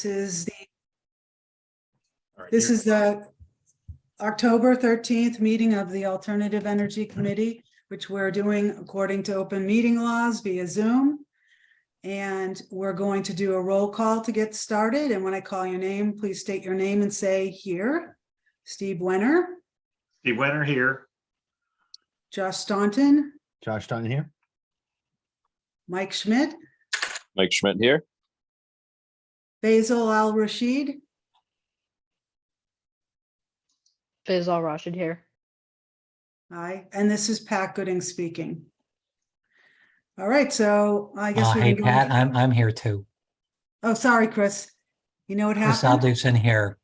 This is All right, this here. is the October 13th meeting of the Alternative Energy Committee, which we're doing according to open meeting laws via Zoom. And we're going to do a roll call to get started. And when I call your name, please state your name and say here. Steve Wenner, Steve Wenner here. Josh Staunton, Josh Staunton here. Mike Schmidt, Mike Schmidt here. Basil Al-Rashid, Faisal Rashid here. Aye, and this is Pat Gooding speaking. All right, so I guess we Hey, can go. Pat, I'm here too. Oh, sorry, Chris. You know what Chris happened? Alduson here.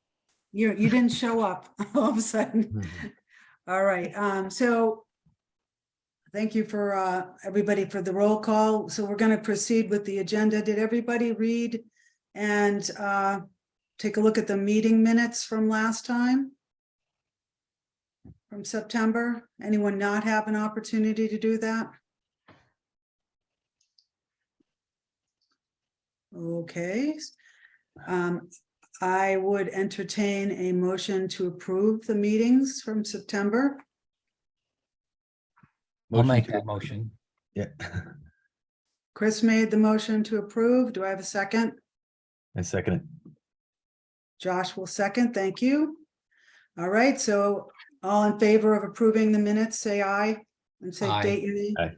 You didn't show up all of a sudden. All right, so thank you for everybody for the roll call. So we're going to proceed with the agenda. Did everybody read and take a look at the meeting minutes from last time? From September? Anyone not have an opportunity to do that? Okay. I would entertain a motion to approve the meetings from September. I'll Motion make to- that motion. Yeah, Chris made the motion to approve. Do I have a second? I second it. Josh will second. Thank you. All right, so all in favor of approving the minutes, say aye and say Aye. date your name. Aye.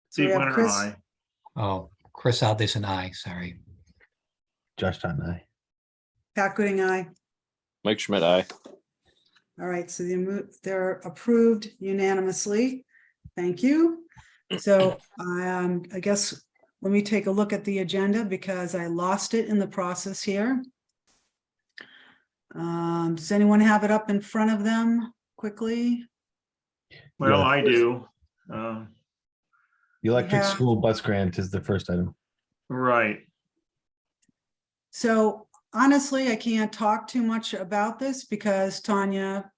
So we Steve have Wenner, Chris, aye. Oh, Chris Alduson, aye, sorry. Josh Staunton, aye. Pat Gooding, aye. Mike Schmidt, aye. All right, so they're approved unanimously. Thank you. So I guess let me take a look at the agenda because I lost it in the process here. Does anyone have it up in front of them quickly? Well, Yeah. I do. The electric Yeah. school bus grant is the first item. Right. So honestly, I can't talk too much about this because Tanya,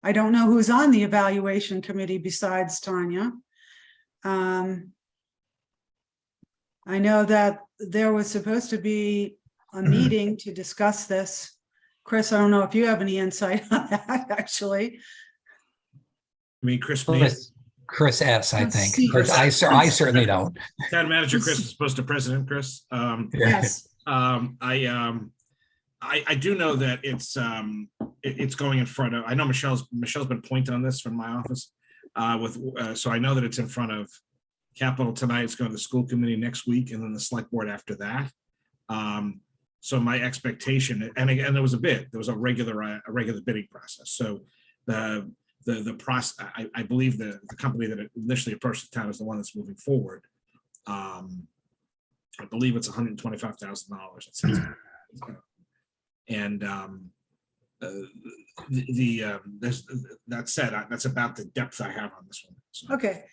I don't know who's on the evaluation committee besides Tanya. I know that there was supposed to be a meeting to discuss this. Chris, I don't know if you have any insight on that, actually. I mean, Chris, Mason, Chris S, I think. See, Chris, I certainly don't. town manager Chris is supposed to president Chris. Yes, I do know that it's going in front of, I know Michelle's been pointing on this from my office so I know that it's in front of Capitol tonight. It's going to the school committee next week and then the select board after that. So my expectation, and again, there was a regular bidding process. So the process, I believe the company that initially approached the town is the one that's moving forward. I believe it's $125,000. And that said, that's about the depth I have on this one. So. okay,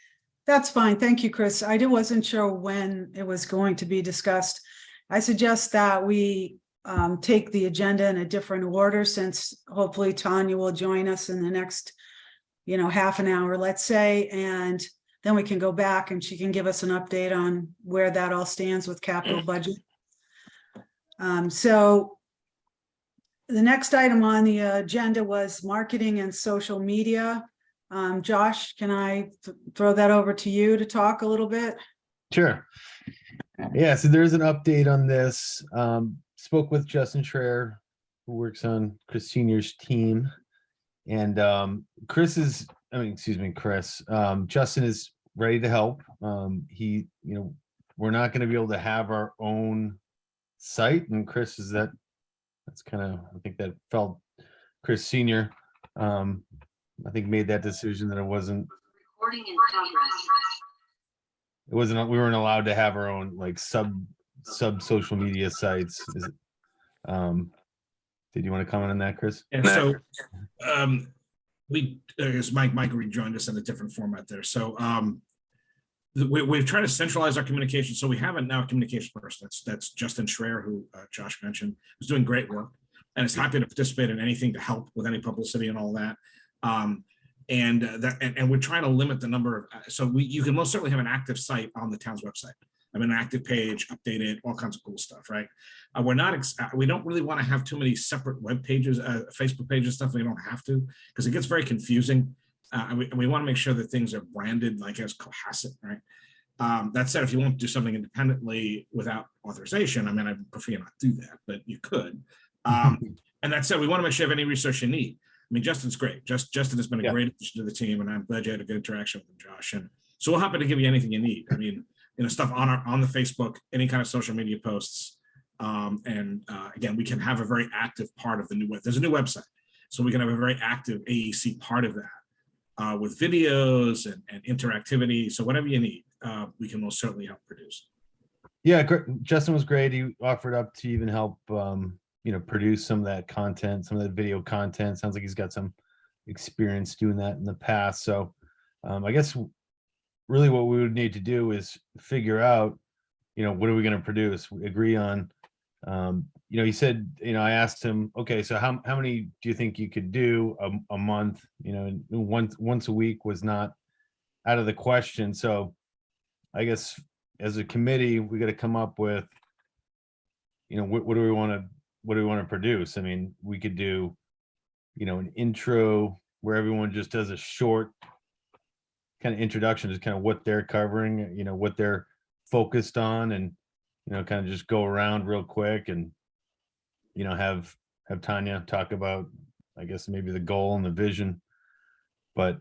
that's fine. Thank you, Chris. I wasn't sure when it was going to be discussed. I suggest that we take the agenda in a different order since hopefully Tanya will join us in the next, half an hour, let's say, and then we can go back and she can give us an update on where that all stands with capital budget. So the next item on the agenda was marketing and social media. Josh, can I throw that over to you to talk a little bit? Sure. Yeah, so there's an update on this. Spoke with Justin Schreier, who works on Chris Senior's team. And Chris, Justin is ready to help. We're not going to be able to have our own site. And Chris that's kind of, I think that felt Chris Senior, I think made that decision that we weren't allowed to have our own like sub social media sites. Did you want to comment on that, Chris? And so as Mike rejoined us in a different format there. So we've tried to centralize our communication. So we have now a communication person. That's Justin Schreier, who Josh mentioned, who's doing great work and is happy to participate in anything to help with any publicity and all that. And we're trying to limit the number of, so you can most certainly have an active site on the town's website. have an active page, update it, all kinds of cool stuff, right? We don't really want to have too many separate web pages, Facebook pages, stuff. We don't have to, because it gets very confusing. And we want to make sure that things are branded like as Cohasset, right? That said, if you want to do something independently without authorization, I mean, I prefer you not do that, but you could. And that said, we want to make sure you have any resource you need. I mean, Justin's great. Justin has been a Yeah. great addition to the team, and I'm glad you had a good interaction with him, Josh. And so we're happy to give you anything you need. I mean, stuff on the Facebook, any kind of social media posts. Again, we can have a very active part of the new web. There's a new website, so we can have a very active AEC part of that with videos and interactivity. So whatever you need, we can most certainly help produce. Yeah, Justin was great. He offered up to even help, produce some of that content, some of that video content. Sounds like he's got some experience doing that in the past. So I guess really what we would need to do is figure out, what are we going to produce? We agree on, he said, I asked him, okay, so how many do you think you could do a month? Once a week was not out of the question. So I guess as a committee, we got to come up with, what do we want to produce? I mean, we could do, an intro where everyone just does a short kind of introduction, just kind of what they're covering, what they're focused on, and, kind of just go around real quick and, have Tanya talk about, I guess, maybe the goal and the vision. But,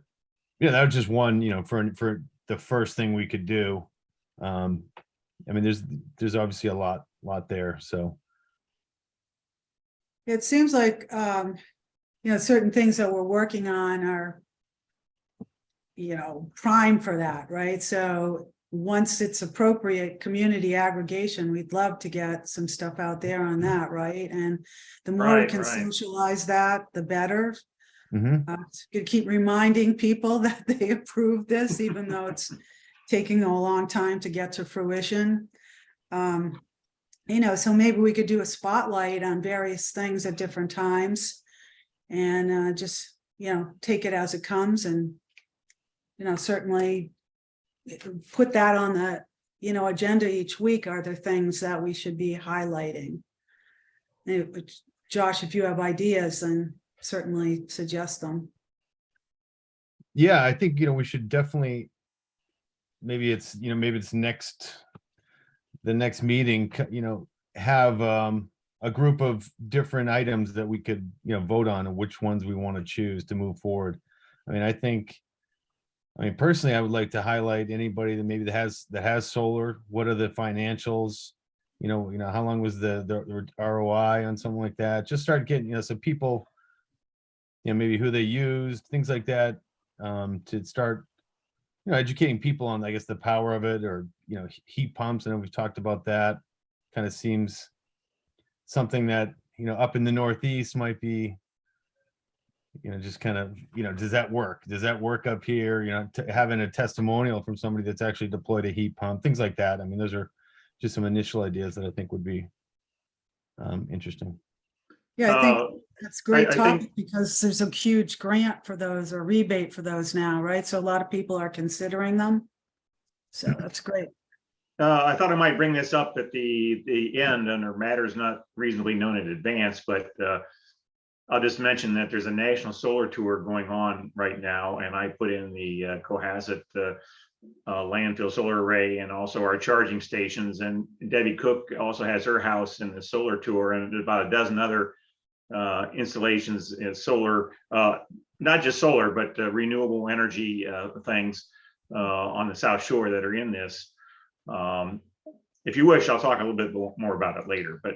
that was just one, for the first thing we could do. I mean, there's obviously a lot there. So It seems like, certain things that we're working on are, prime for that, right? So once it's appropriate, community aggregation, we'd love to get some stuff out there on that, right? And the more we Right, can right. socialize that, the better. mhm. You keep reminding people that they approved this, even though it's taking a long time to get to fruition. So maybe we could do a spotlight on various things at different times and just, take it as it comes and, certainly put that on the, agenda each week. Are there things that we should be highlighting? Josh, if you have ideas, then certainly suggest them. Yeah, I think, we should definitely, maybe it's the next meeting, have a group of different items that we could, vote on and which ones we want to choose to move forward. I mean, personally, I would like to highlight anybody that maybe that has solar. What are the financials? How long was the ROI on something like that? Just start getting, some people, maybe who they used, things like that, to start, educating people on, I guess, the power of it, or, heat pumps. I know we've talked about that. Kind of seems something that, up in the Northeast might be, just kind of, does that work? Does that work up here? Having a testimonial from somebody that's actually deployed a heat pump, things like that. I mean, those are just some initial ideas that I think would be interesting. Yeah, I think that's a great I topic think- because there's a huge grant for those or rebate for those now, right? So a lot of people are considering them. So that's great. I thought I might bring this up at the end under matters not reasonably known in advance, but I'll just mention that there's a national solar tour going on right now, and I put in the Cohasset landfill solar array and also our charging stations. And Debbie Cook also has her house in the solar tour, and there's about a dozen other installations in solar, not just solar, but renewable energy things on the South Shore that are in this. If you wish, I'll talk a little bit more about it later, but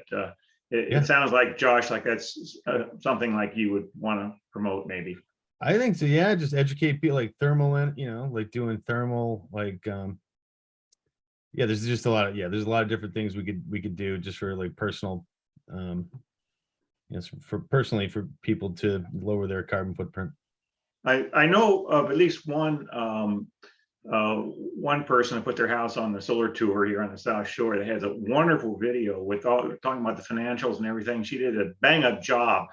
it sounds like, Josh, like that's something like you would want to promote maybe. I think so. Yeah. Just educate people, like thermal, like doing thermal, like, there's just a lot of, there's a lot of different things we could do just for like personal, for people to lower their carbon footprint. I know of at least one person who put their house on the solar tour here on the South Shore that has a wonderful video with all talking about the financials and everything. She did a bang up job.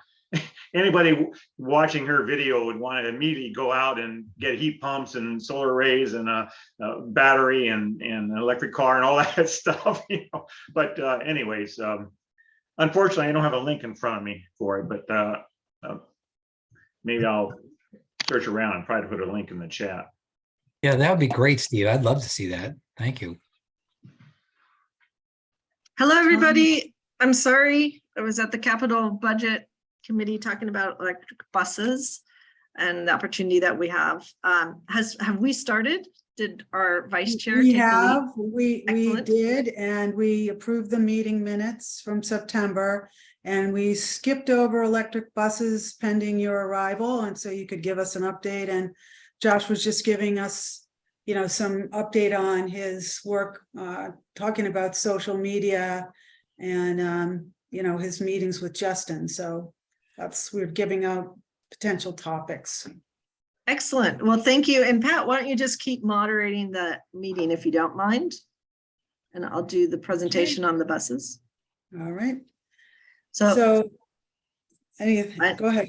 anybody watching her video would want to immediately go out and get heat pumps and solar arrays and a battery and an electric car and all that stuff, you know. But anyways, unfortunately, I don't have a link in front of me for it, but maybe I'll search around and try to put a link in the chat. Yeah, that would be great, Steve. I'd love to see that. Thank you. Hello, everybody. I'm sorry. I was at the Capital Budget Committee talking about electric buses and the opportunity that we have. Have we started? Did our vice chair We take the lead? have, we Excellent. did, and we approved the meeting minutes from September. And we skipped over electric buses pending your arrival, and so you could give us an update. And Josh was just giving us, you know, some update on his work, talking about social media and, you know, his meetings with Justin. So we're giving out potential topics. Excellent. Well, thank you. And Pat, why don't you just keep moderating the meeting if you don't mind? And I'll do the presentation on the buses. All right. So So, go ahead.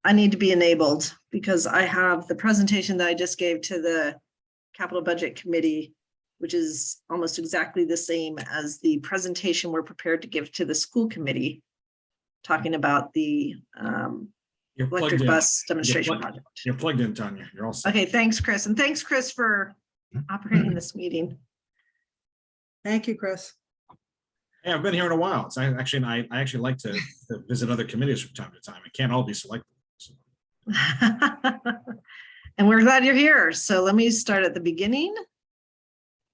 I need to be enabled because I have the presentation that I just gave to the Capital Budget Committee, which is almost exactly the same as the presentation we're prepared to give to the school committee, talking about the You're plugged electric in. bus demonstration plugged- project. You're plugged in, Tanya. You're all set. Okay, thanks, Chris. And thanks, Chris, for operating this meeting. Thank you, Chris. Yeah, I've been here in a while. It's I actually like to visit other committees from time to time. It can't all be selected. And we're glad you're here. So let me start at the beginning.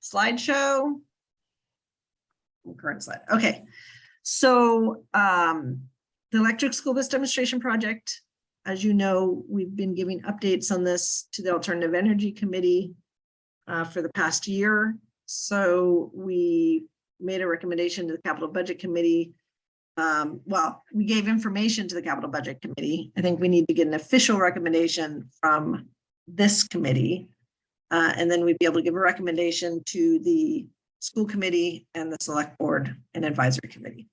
Slideshow. Current slide. Okay. So the electric school bus demonstration project, as you know, we've been giving updates on this to the Alternative Energy Committee for the past year. So we made a recommendation to the Capital Budget Committee. Well, we gave information to the Capital Budget Committee. I think we need to get an official recommendation from this committee. And then we'd be able to give a recommendation to the school committee and the select board and advisory committee.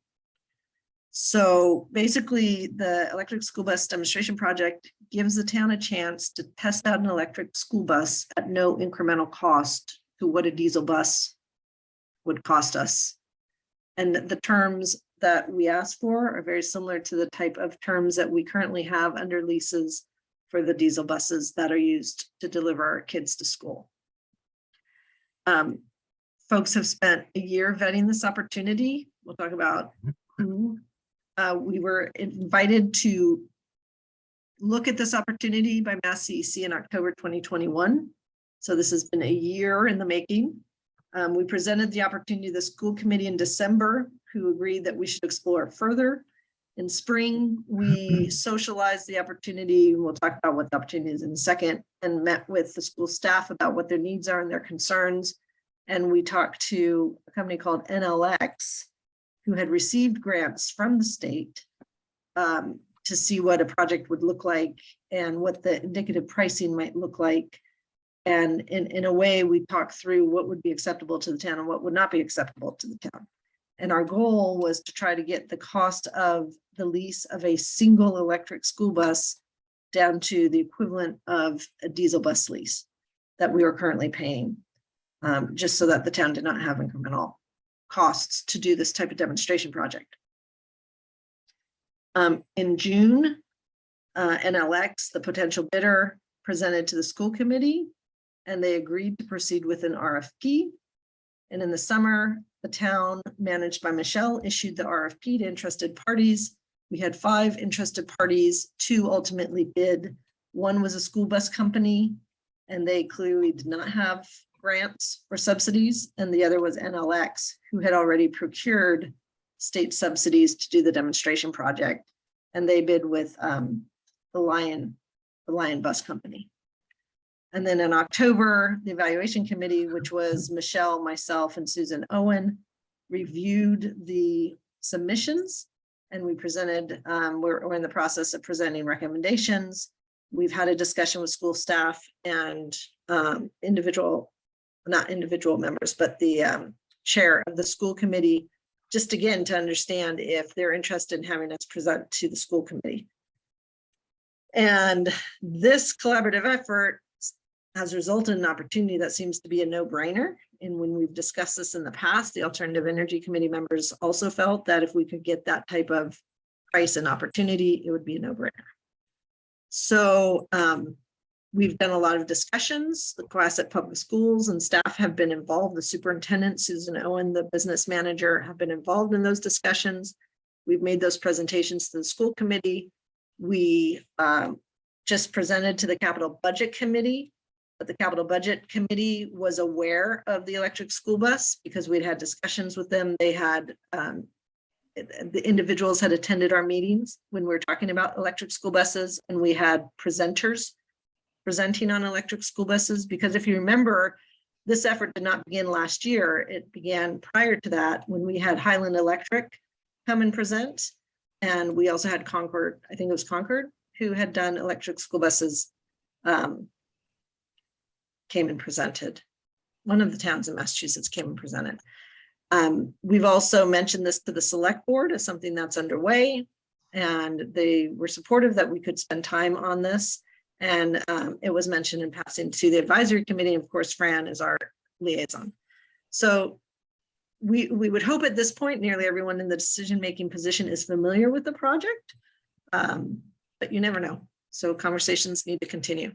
So basically, the electric school bus demonstration project gives the town a chance to test out an electric school bus at no incremental cost to what a diesel bus would cost us. And the terms that we ask for are very similar to the type of terms that we currently have under leases for the diesel buses that are used to deliver our kids to school. Folks have spent a year vetting this opportunity. We'll talk about who. We were invited to look at this opportunity by Mass AEC in October 2021. So this has been a year in the making. We presented the opportunity to the school committee in December, who agreed that we should explore it further. In spring, we socialized the opportunity. We'll talk about what the opportunity is in a second, and met with the school staff about what their needs are and their concerns. And we talked to a company called NLX, who had received grants from the state to see what a project would look like and what the indicative pricing might look like. And in a way, we talked through what would be acceptable to the town and what would not be acceptable to the town. And our goal was to try to get the cost of the lease of a single electric school bus down to the equivalent of a diesel bus lease that we were currently paying, just so that the town did not have incremental costs to do this type of demonstration project. In June, NLX, the potential bidder, presented to the school committee, and they agreed to proceed with an RFP. And in the summer, the town, managed by Michelle, issued the RFP to interested parties. We had 5 interested parties, 2 ultimately bid. One was a school bus company, and they clearly did not have grants or subsidies. And the other was NLX, who had already procured state subsidies to do the demonstration project. And they bid with the Lion Bus Company. And then in October, the evaluation committee, which was Michelle, myself, and Susan Owen, reviewed the submissions, and we presented, we're in the process of presenting recommendations. We've had a discussion with school staff and not individual members, but the chair of the school committee, just again to understand if they're interested in having us present to the school committee. And this collaborative effort has resulted in an opportunity that seems to be a no-brainer. And when we've discussed this in the past, the Alternative Energy Committee members also felt that if we could get that type of price and opportunity, it would be a no-brainer. So we've done a lot of discussions. The Cohasset Public Schools and staff have been involved. The superintendent, Susan Owen, the business manager, have been involved in those discussions. We've made those presentations to the school committee. We just presented to the capital budget committee, but the capital budget committee was aware of the electric school bus because we'd had discussions with them. They had, the individuals had attended our meetings when we were talking about electric school buses, and we had presenters presenting on electric school buses, because if you remember, this effort did not begin last year. It began prior to that when we had Highland Electric come and present. And we also had Concord, I think it was Concord, who had done electric school buses, came and presented. One of the towns in Massachusetts came and presented. We've also mentioned this to the select board as something that's underway, and they were supportive that we could spend time on this. And it was mentioned in passing to the advisory committee. Of course, Fran is our liaison. So we would hope at this point, nearly everyone in the decision-making position is familiar with the project, but you never know. So conversations need to continue.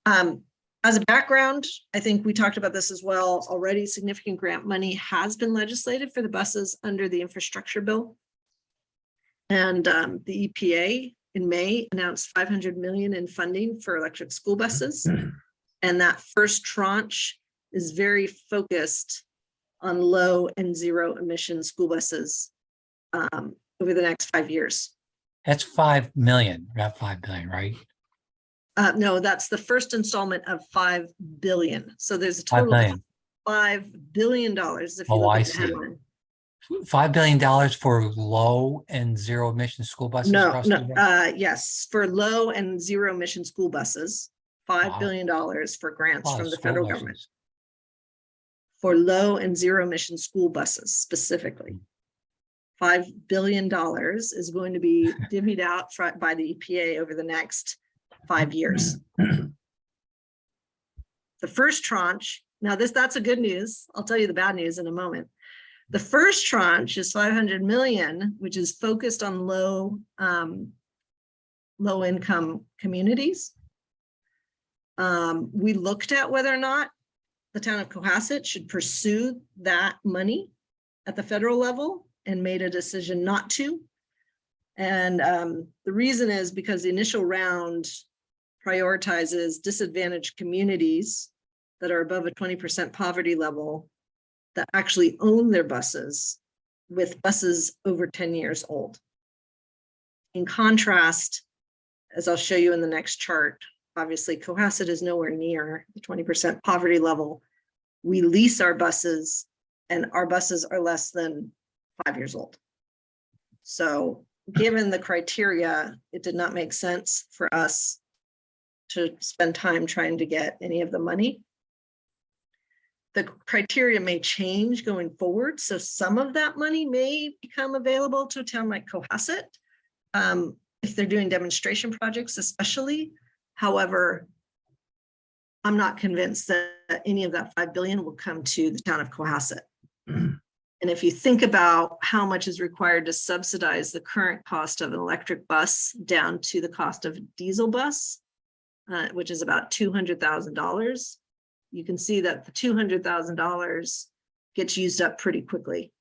As a background, I think we talked about this as well already. Significant grant money has been legislated for the buses under the infrastructure bill. And the EPA in May announced 500 million in funding for electric school buses. And that first tranche is very focused on low and zero emission school buses over the next 5 years. That's 5 million, not 5 billion, right? No, that's the first installment of 5 billion. So there's a 5 total of billion. $5 billion. If you Oh, look I at the see. headline. $5 billion for low and zero emission school buses? No, across the no, board? yes, for low and zero emission school buses, $5 Wow. billion for grants Wow, from the school federal buses. government. For low and zero emission school buses specifically. $5 billion is going to be divvied out by the EPA over the next 5 years. The first tranche, now that's a good news. I'll tell you the bad news in a moment. The first tranche is 500 million, which is focused on low income communities. We looked at whether or not the town of Cohasset should pursue that money at the federal level and made a decision not to. And the reason is because the initial round prioritizes disadvantaged communities that are above a 20% poverty level that actually own their buses, with buses over 10 years old. In contrast, as I'll show you in the next chart, obviously Cohasset is nowhere near the 20% poverty level. We lease our buses, and our buses are less than 5 years old. So given the criteria, it did not make sense for us to spend time trying to get any of the money. The criteria may change going forward. So some of that money may become available to a town like Cohasset if they're doing demonstration projects, especially. However, I'm not convinced that any of that 5 billion will come to the town of Cohasset. And if you think about how much is required to subsidize the current cost of an electric bus down to the cost of a diesel bus, which is about $200,000, you can see that the $200,000 gets used up pretty quickly.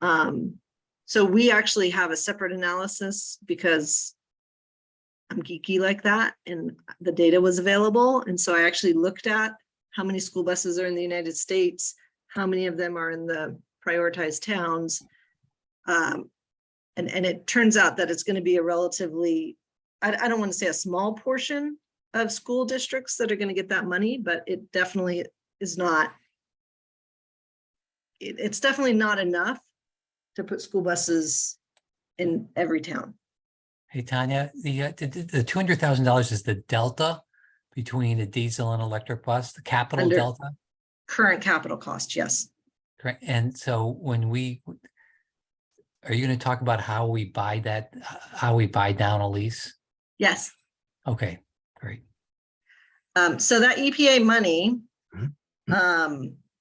So we actually have a separate analysis because I'm geeky like that, and the data was available. And so I actually looked at how many school buses are in the United States, how many of them are in the prioritized towns. And it turns out that it's going to be a relatively, I don't want to say a small portion of school districts that are going to get that money, but it definitely is not, it's definitely not enough to put school buses in every town. Hey, Tanya, the $200,000 is the delta between a diesel and electric bus, the capital Under- delta? Current capital cost, yes. Correct. And so when are you going to talk about how we buy that, how we buy down a lease? Yes. Okay, great. So that EPA money,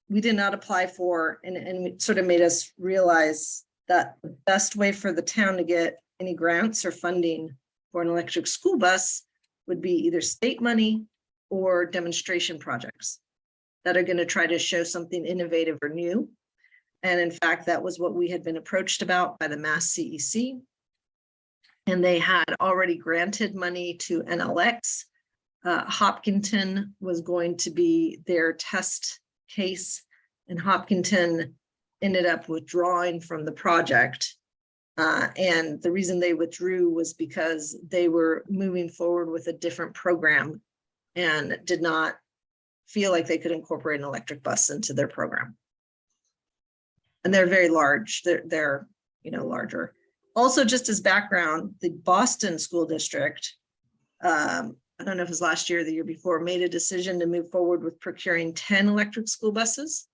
we did not apply for, and it sort of made us realize that the best way for the town to get any grants or funding for an electric school bus would be either state money or demonstration projects that are going to try to show something innovative or new. And in fact, that was what we had been approached about by the Mass CEC. And they had already granted money to NLX. Hopkinton was going to be their test case, and Hopkinton ended up withdrawing from the project. And the reason they withdrew was because they were moving forward with a different program and did not feel like they could incorporate an electric bus into their program. And they're very large. They're larger. Also, just as background, the Boston School District, I don't know if it was last year or the year before, made a decision to move forward with procuring 10 electric school buses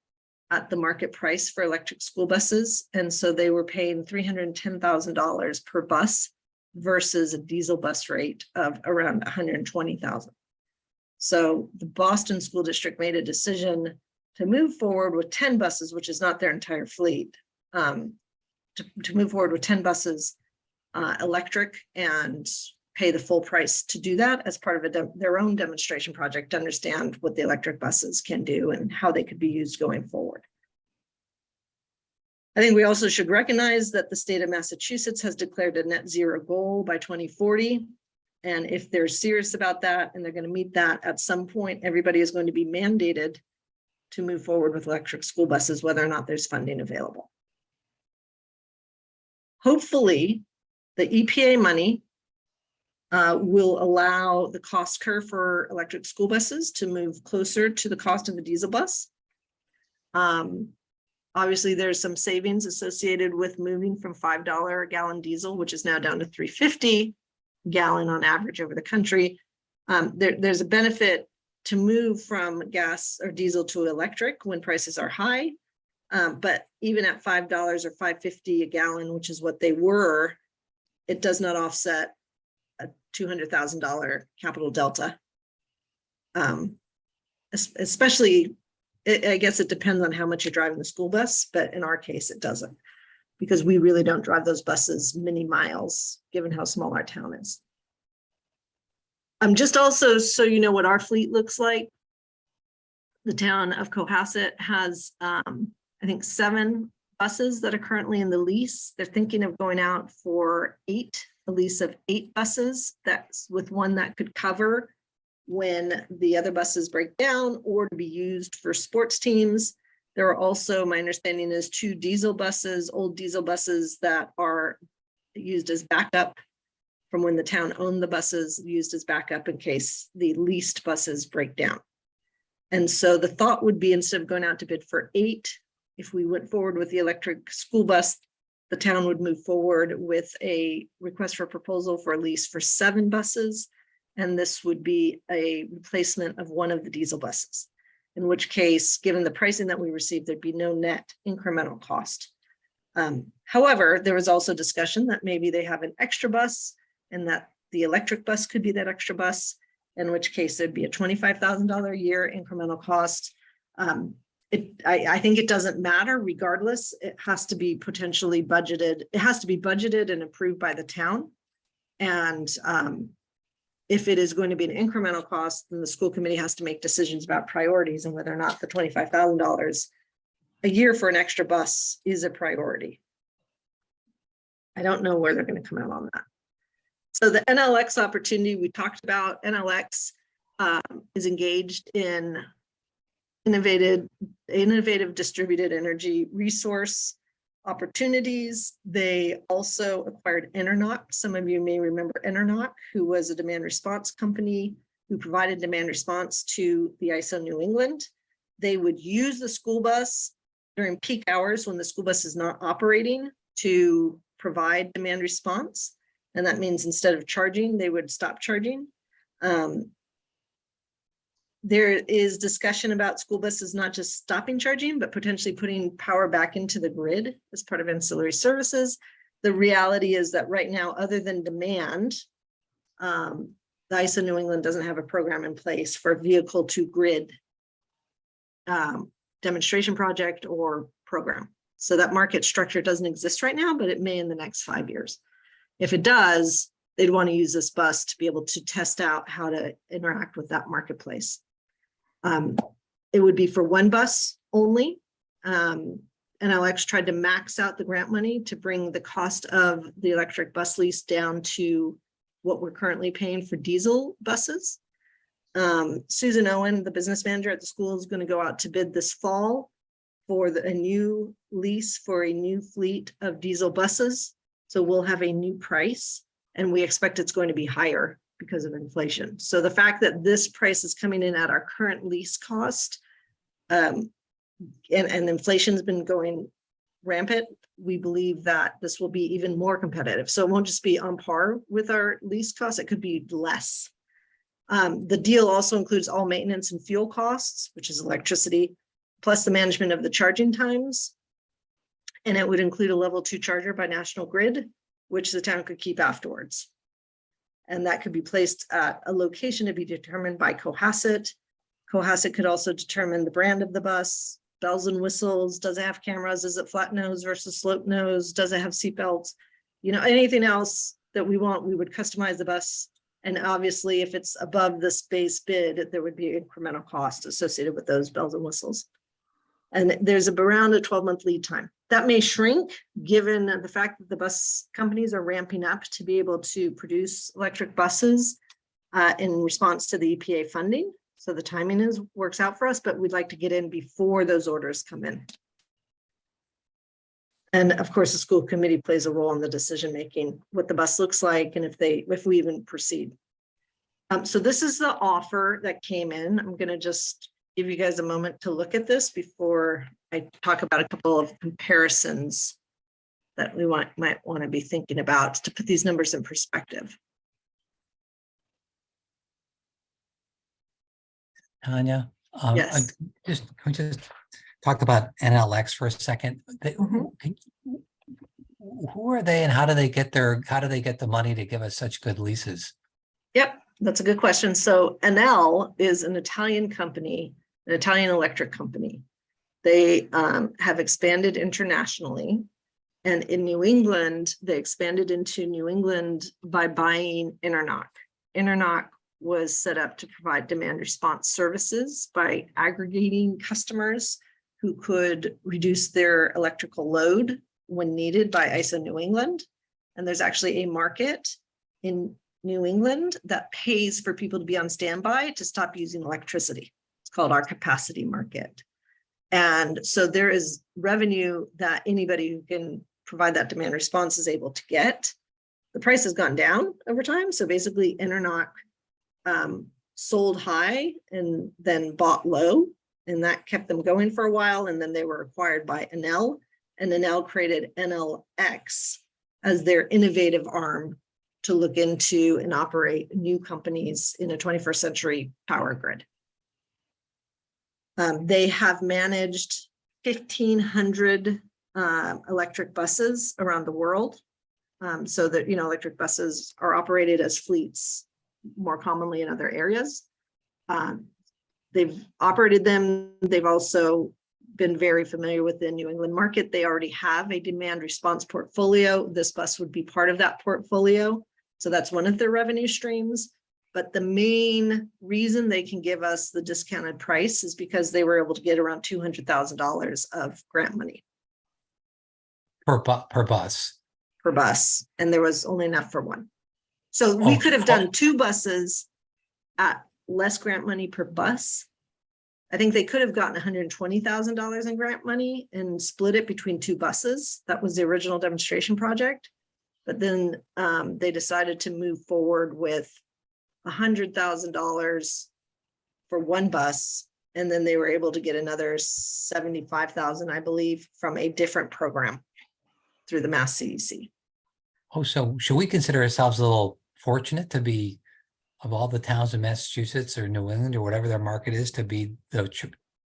at the market price for electric school buses. And so they were paying $310,000 per bus versus a diesel bus rate of around $120,000. So the Boston School District made a decision to move forward with 10 buses, which is not their entire fleet, to move forward with 10 buses electric and pay the full price to do that as part of their own demonstration project to understand what the electric buses can do and how they could be used going forward. I think we also should recognize that the state of Massachusetts has declared a net zero goal by 2040. And if they're serious about that and they're going to meet that at some point, everybody is going to be mandated to move forward with electric school buses, whether or not there's funding available. Hopefully, the EPA money will allow the cost curve for electric school buses to move closer to the cost of a diesel bus. Obviously, there's some savings associated with moving from $5 a gallon diesel, which is now down to $3.50 a gallon on average over the country. There's a benefit to move from gas or diesel to electric when prices are high. But even at $5 or $5.50 a gallon, which is what they were, it does not offset a $200,000 capital delta. Especially, I guess it depends on how much you're driving the school bus, but in our case, it doesn't, because we really don't drive those buses many miles, given how small our town is. Just also, so you know what our fleet looks like, the town of Cohasset has, I think, 7 buses that are currently in the lease. They're thinking of going out for a lease of 8 buses. That's with one that could cover when the other buses break down or to be used for sports teams. There are also, my understanding is, 2 diesel buses, old diesel buses that are used as backup from when the town owned the buses, used as backup in case the leased buses break down. And so the thought would be, instead of going out to bid for 8, if we went forward with the electric school bus, the town would move forward with a request for proposal for a lease for 7 buses. And this would be a replacement of one of the diesel buses, in which case, given the pricing that we received, there'd be no net incremental cost. However, there was also discussion that maybe they have an extra bus and that the electric bus could be that extra bus, in which case there'd be a $25,000 a year incremental cost. I think it doesn't matter regardless. It has to be potentially budgeted. It has to be budgeted and approved by the town. And if it is going to be an incremental cost, then the school committee has to make decisions about priorities and whether or not the $25,000 a year for an extra bus is a priority. I don't know where they're going to come out on that. So the NLX opportunity we talked about, NLX is engaged in innovative distributed energy resource opportunities. They also acquired Internoc. Some of you may remember Internoc, who was a demand response company who provided demand response to the ISO New England. They would use the school bus during peak hours when the school bus is not operating to provide demand response. And that means instead of charging, they would stop charging. There is discussion about school buses not just stopping charging, but potentially putting power back into the grid as part of ancillary services. The reality is that right now, other than demand, the ISO New England doesn't have a program in place for vehicle to grid demonstration project or program. So that market structure doesn't exist right now, but it may in the next 5 years. If it does, they'd want to use this bus to be able to test out how to interact with that marketplace. It would be for one bus only. NLX tried to max out the grant money to bring the cost of the electric bus lease down to what we're currently paying for diesel buses. Susan Owen, the business manager at the school, is going to go out to bid this fall for a new lease for a new fleet of diesel buses. So we'll have a new price, and we expect it's going to be higher because of inflation. So the fact that this price is coming in at our current lease cost, and inflation's been going rampant, we believe that this will be even more competitive. So it won't just be on par with our lease costs, it could be less. The deal also includes all maintenance and fuel costs, which is electricity, plus the management of the charging times. And it would include a level 2 charger by National Grid, which the town could keep afterwards. And that could be placed at a location to be determined by Cohasset. Cohasset could also determine the brand of the bus, bells and whistles, does it have cameras, is it flat nose versus slope nose, does it have seatbelts? You know, anything else that we want, we would customize the bus. And obviously, if it's above this base bid, there would be incremental cost associated with those bells and whistles. And there's around a 12-month lead time. That may shrink given the fact that the bus companies are ramping up to be able to produce electric buses in response to the EPA funding. So the timing works out for us, but we'd like to get in before those orders come in. And of course, the school committee plays a role in the decision-making, what the bus looks like, and if we even proceed. So this is the offer that came in. I'm going to just give you guys a moment to look at this before I talk about a couple of comparisons that we might want to be thinking about to put these numbers in perspective. Tanya, Yes. can we just talk about NLX for a second? Who are they and how do they get the money to give us such good leases? Yep, that's a good question. So Enel is an Italian company, an Italian electric company. They have expanded internationally. And in New England, they expanded into New England by buying Internoc. Internoc was set up to provide demand response services by aggregating customers who could reduce their electrical load when needed by ISO New England. And there's actually a market in New England that pays for people to be on standby to stop using electricity. It's called our capacity market. And so there is revenue that anybody who can provide that demand response is able to get. The price has gone down over time. So basically Internoc sold high and then bought low, and that kept them going for a while. And then they were acquired by Enel, and Enel created NLX as their innovative arm to look into and operate new companies in a 21st century power grid. They have managed 1,500 electric buses around the world. So that, you know, electric buses are operated as fleets more commonly in other areas. They've operated them. They've also been very familiar with the New England market. They already have a demand response portfolio. This bus would be part of that portfolio. So that's one of their revenue streams. But the main reason they can give us the discounted price is because they were able to get around $200,000 of grant money Per bus. per bus. And there was only enough for one. So we could have done 2 buses at less grant money per bus. I think they could have gotten $120,000 in grant money and split it between 2 buses. That was the original demonstration project. But then they decided to move forward with $100,000 for one bus. And then they were able to get another $75,000, I believe, from a different program through the Mass CEC. Oh, so should we consider ourselves a little fortunate to be, of all the towns in Massachusetts or New England or whatever their market is, to be the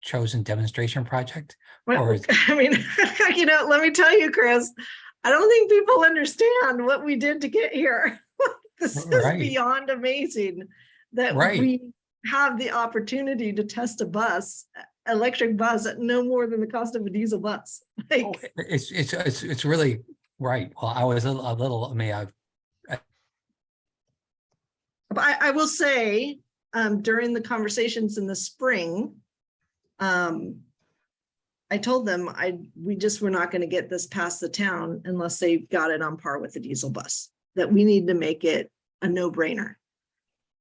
chosen demonstration project? Well, Or is- I mean, you know, let me tell you, Chris, I don't think people understand what we did to get here. This is Right. beyond amazing that Right. we have the opportunity to test a bus, electric bus at no more than the cost of a diesel bus. Oh, Like, it's really right. Well, I was a little, I mean, but I will say, during the conversations in the spring, I told them we just were not going to get this past the town unless they got it on par with the diesel bus, that we need to make it a no-brainer.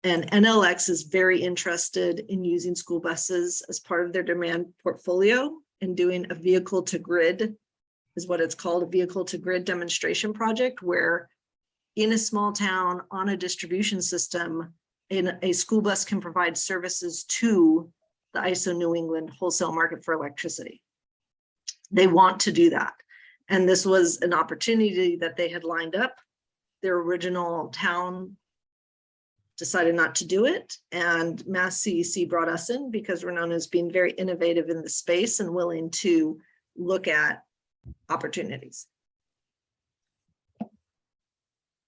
And NLX is very interested in using school buses as part of their demand portfolio and doing a vehicle to grid, is what it's called, a vehicle to grid demonstration project, where in a small town on a distribution system, a school bus can provide services to the ISO New England wholesale market for electricity. They want to do that. And this was an opportunity that they had lined up. Their original town decided not to do it. And Mass CEC brought us in because we're known as being very innovative in the space and willing to look at opportunities.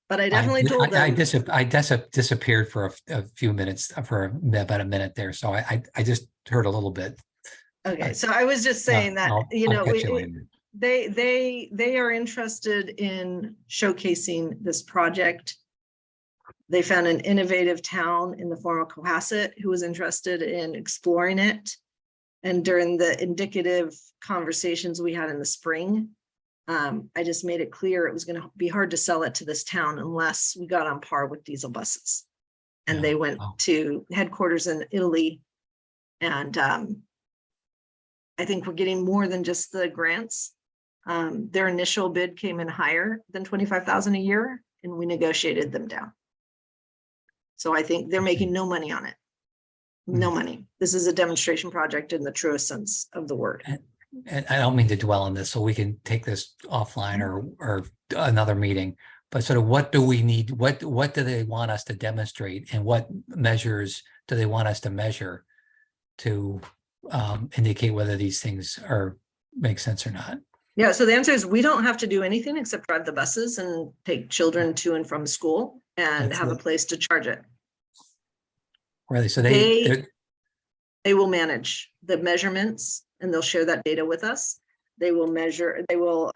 But I definitely told them. I disappeared for a few minutes, for about a minute there. So I just heard a little bit. Okay, so I was just saying that, I'll catch you later. they are interested in showcasing this project. They found an innovative town in the form of Cohasset who was interested in exploring it. And during the indicative conversations we had in the spring, I just made it clear it was going to be hard to sell it to this town unless we got on par with diesel buses. And Yeah. they went Wow. to headquarters in Italy. And I think we're getting more than just the grants. Their initial bid came in higher than 25,000 a year, and we negotiated them down. So I think they're making no money on it. No money. This is a demonstration project in the truest sense of the word. And I don't mean to dwell on this, so we can take this offline or another meeting. But sort of what do we need? What do they want us to demonstrate, and what measures do they want us to measure to indicate whether these things make sense or not? Yeah, so the answer is we don't have to do anything except drive the buses and take children to and from school and That's have a it. place to charge it. Really? So They will manage the measurements and they'll share that data with us. They will measure, they will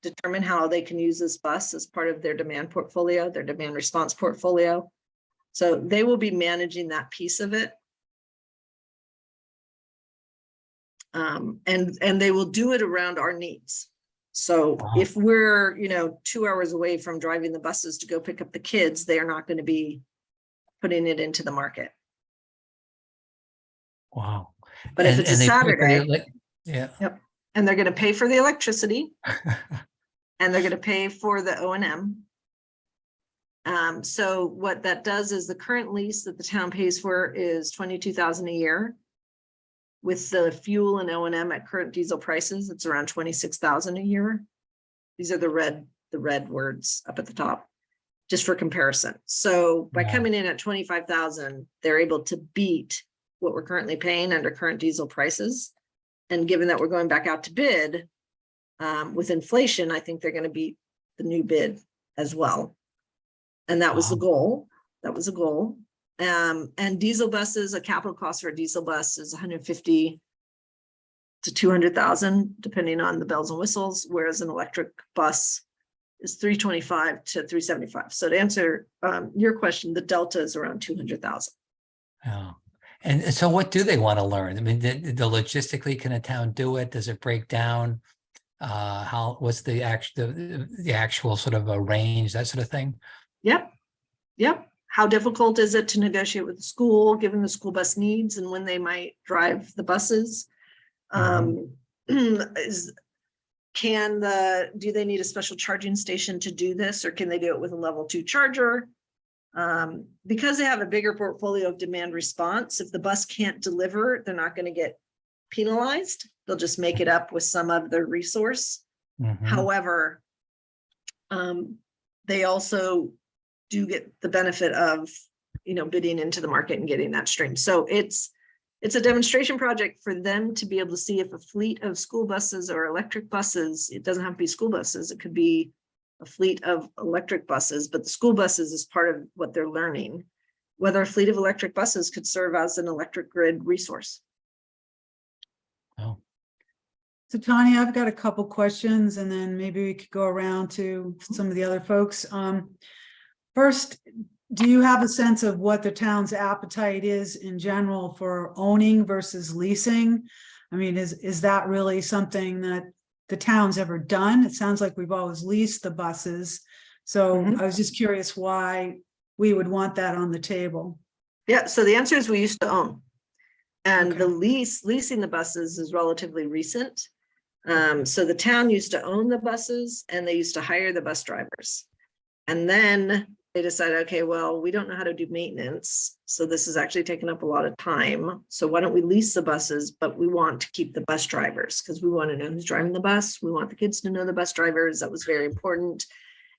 determine how they can use this bus as part of their demand portfolio, their demand response portfolio. So they will be managing that piece of it. And they will do it around our needs. So Wow. if we're, 2 hours away from driving the buses to go pick up the kids, they are not going to be putting it into the market. Wow. But if it's a they pay for Saturday, yeah. yep, and they're going to pay for the electricity and they're going to pay for the O&M. So what that does is the current lease that the town pays for is $22,000 a year. With the fuel and O&M at current diesel prices, it's around $26,000 a year. These are the red words up at the top, just for comparison. So by Yeah. coming in at 25,000, they're able to beat what we're currently paying under current diesel prices. And given that we're going back out to bid with inflation, I think they're going to beat the new bid as well. And that was the Wow. goal. That was a goal. And diesel buses, a capital cost for a diesel bus is 150 to 200,000, depending on the bells and whistles, whereas an electric bus is 325 to 375. So to answer your question, the delta is around 200,000. Oh. And so what do they want to learn? I mean, the logistically, can a town do it? Does it break down? What's the actual sort of a range, that sort of thing? Yep. How difficult is it to negotiate with the school, given the school bus needs and when they might drive the buses? Do they need a special charging station to do this, or can they do it with a level 2 charger? Because they have a bigger portfolio of demand response, if the bus can't deliver, they're not going to get penalized. They'll just make it up with some other resource. Mhm. However, they also do get the benefit of, bidding into the market and getting that stream. So it's a demonstration project for them to be able to see if a fleet of school buses or electric buses, it doesn't have to be school buses, it could be a fleet of electric buses, but the school buses is part of what they're learning, whether a fleet of electric buses could serve as an electric grid resource. Oh, So Tanya, I've got a couple questions and then maybe we could go around to some of the other folks. First, do you have a sense of what the town's appetite is in general for owning versus leasing? I mean, is that really something that the town's ever done? It sounds like we've always leased the buses. So Mhm. I was just curious why we would want that on the table. Yeah, so the answer is we used to own. And Okay. the leasing the buses is relatively recent. So the town used to own the buses and they used to hire the bus drivers. And then they decided, okay, well, we don't know how to do maintenance. So this is actually taking up a lot of time. So why don't we lease the buses, but we want to keep the bus drivers because we want to know who's driving the bus. We want the kids to know the bus drivers. That was very important.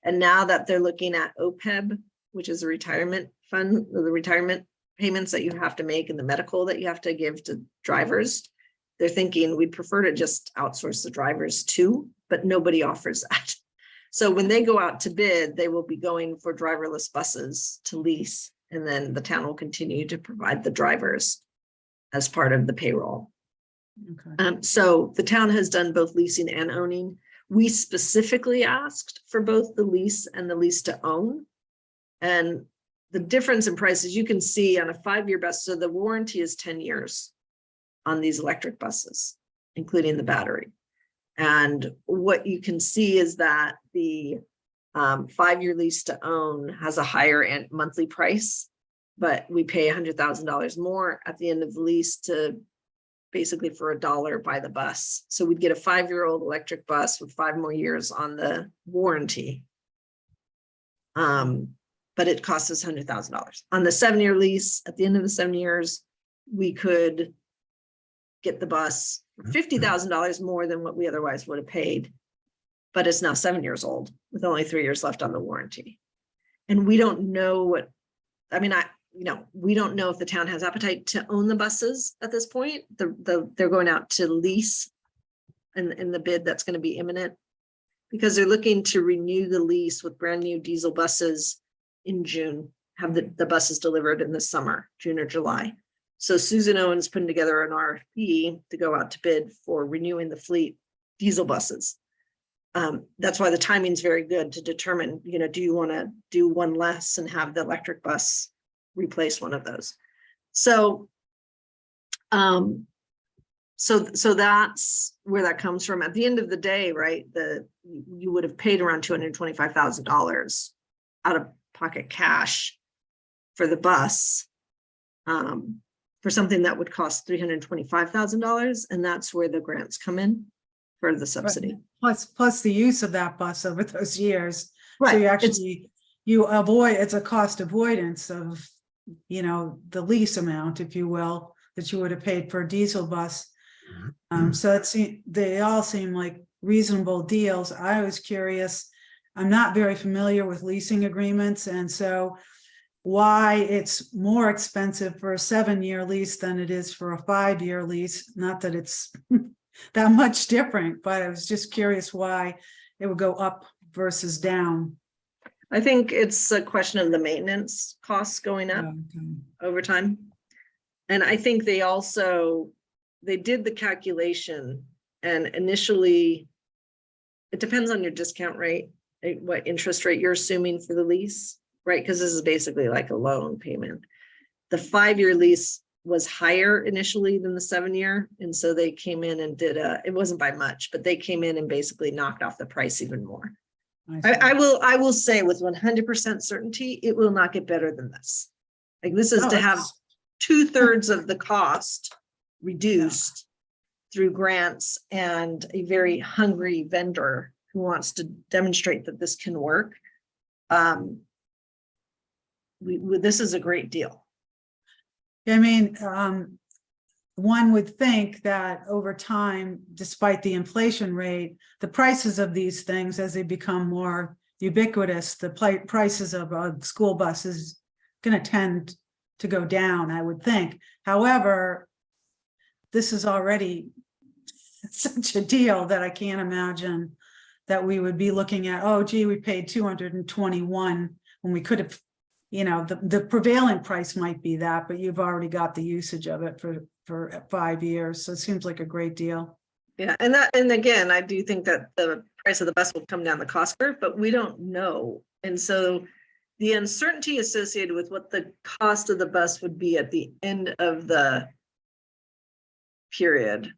And now that they're looking at OPEB, which is a retirement fund, the retirement payments that you have to make and the medical that you have to give to drivers, they're thinking we'd prefer to just outsource the drivers too, but nobody offers that. So when they go out to bid, they will be going for driverless buses to lease, and then the town will continue to provide the drivers as part of the payroll. Okay. So the town has done both leasing and owning. We specifically asked for both the lease and the lease to own. And the difference in prices you can see on a 5-year bus. So the warranty is 10 years on these electric buses, including the battery. And what you can see is that the 5-year lease to own has a higher monthly price, but we pay $100,000 more at the end of the lease to basically for $1 buy the bus. So we'd get a 5-year-old electric bus with 5 more years on the warranty. But it costs us $100,000. On the 7-year lease, at the end of the 7 years, we could get the bus for $50,000 more than what we otherwise would have paid. But it's now 7 years old with only 3 years left on the warranty. And we don't know what, I mean, we don't know if the town has appetite to own the buses at this point. They're going out to lease in the bid that's going to be imminent because they're looking to renew the lease with brand new diesel buses in June, have the buses delivered in the summer, June or July. So Susan Owens putting together an RFP to go out to bid for renewing the fleet diesel buses. That's why the timing is very good to determine, do you want to do one less and have the electric bus replace one of those? So, so that's where that comes from. At the end of the day, right, you would have paid around $225,000 out of pocket cash for the bus. For something that would cost $325,000, and that's where the grants come in for the subsidy. Plus the use of that bus over those years. Right. So you actually, you avoid, it's a cost avoidance of, the lease amount, if you will, that you would have paid for a diesel bus. So they all seem like reasonable deals. I was curious, I'm not very familiar with leasing agreements, and so why it's more expensive for a 7-year lease than it is for a 5-year lease. Not that it's that much different, but I was just curious why it would go up versus down. I think it's a question of the maintenance costs going up over time. And I think they did the calculation, and initially it depends on your discount rate, what interest rate you're assuming for the lease. Right, because this is basically like a loan payment. The 5-year lease was higher initially than the 7-year, and so they came in and it wasn't by much, but they came in and basically knocked off the price even more. I will say with 100% certainty, it will not get better than this. Like this is to have 2/3 of the cost reduced through grants and a very hungry vendor who wants to demonstrate that this can work. This is a great deal. I mean, one would think that over time, despite the inflation rate, the prices of these things, as they become more ubiquitous, the prices of a school bus is going to tend to go down, I would think. However, this is already such a deal that I can't imagine that we would be looking at, oh gee, we paid 221 when we could have, the prevailing price might be that, but you've already got the usage of it for 5 years. So it seems like a great deal. Yeah, and again, I do think that the price of the bus will come down the cost curve, but we don't know. And so the uncertainty associated with what the cost of the bus would be at the end of the period,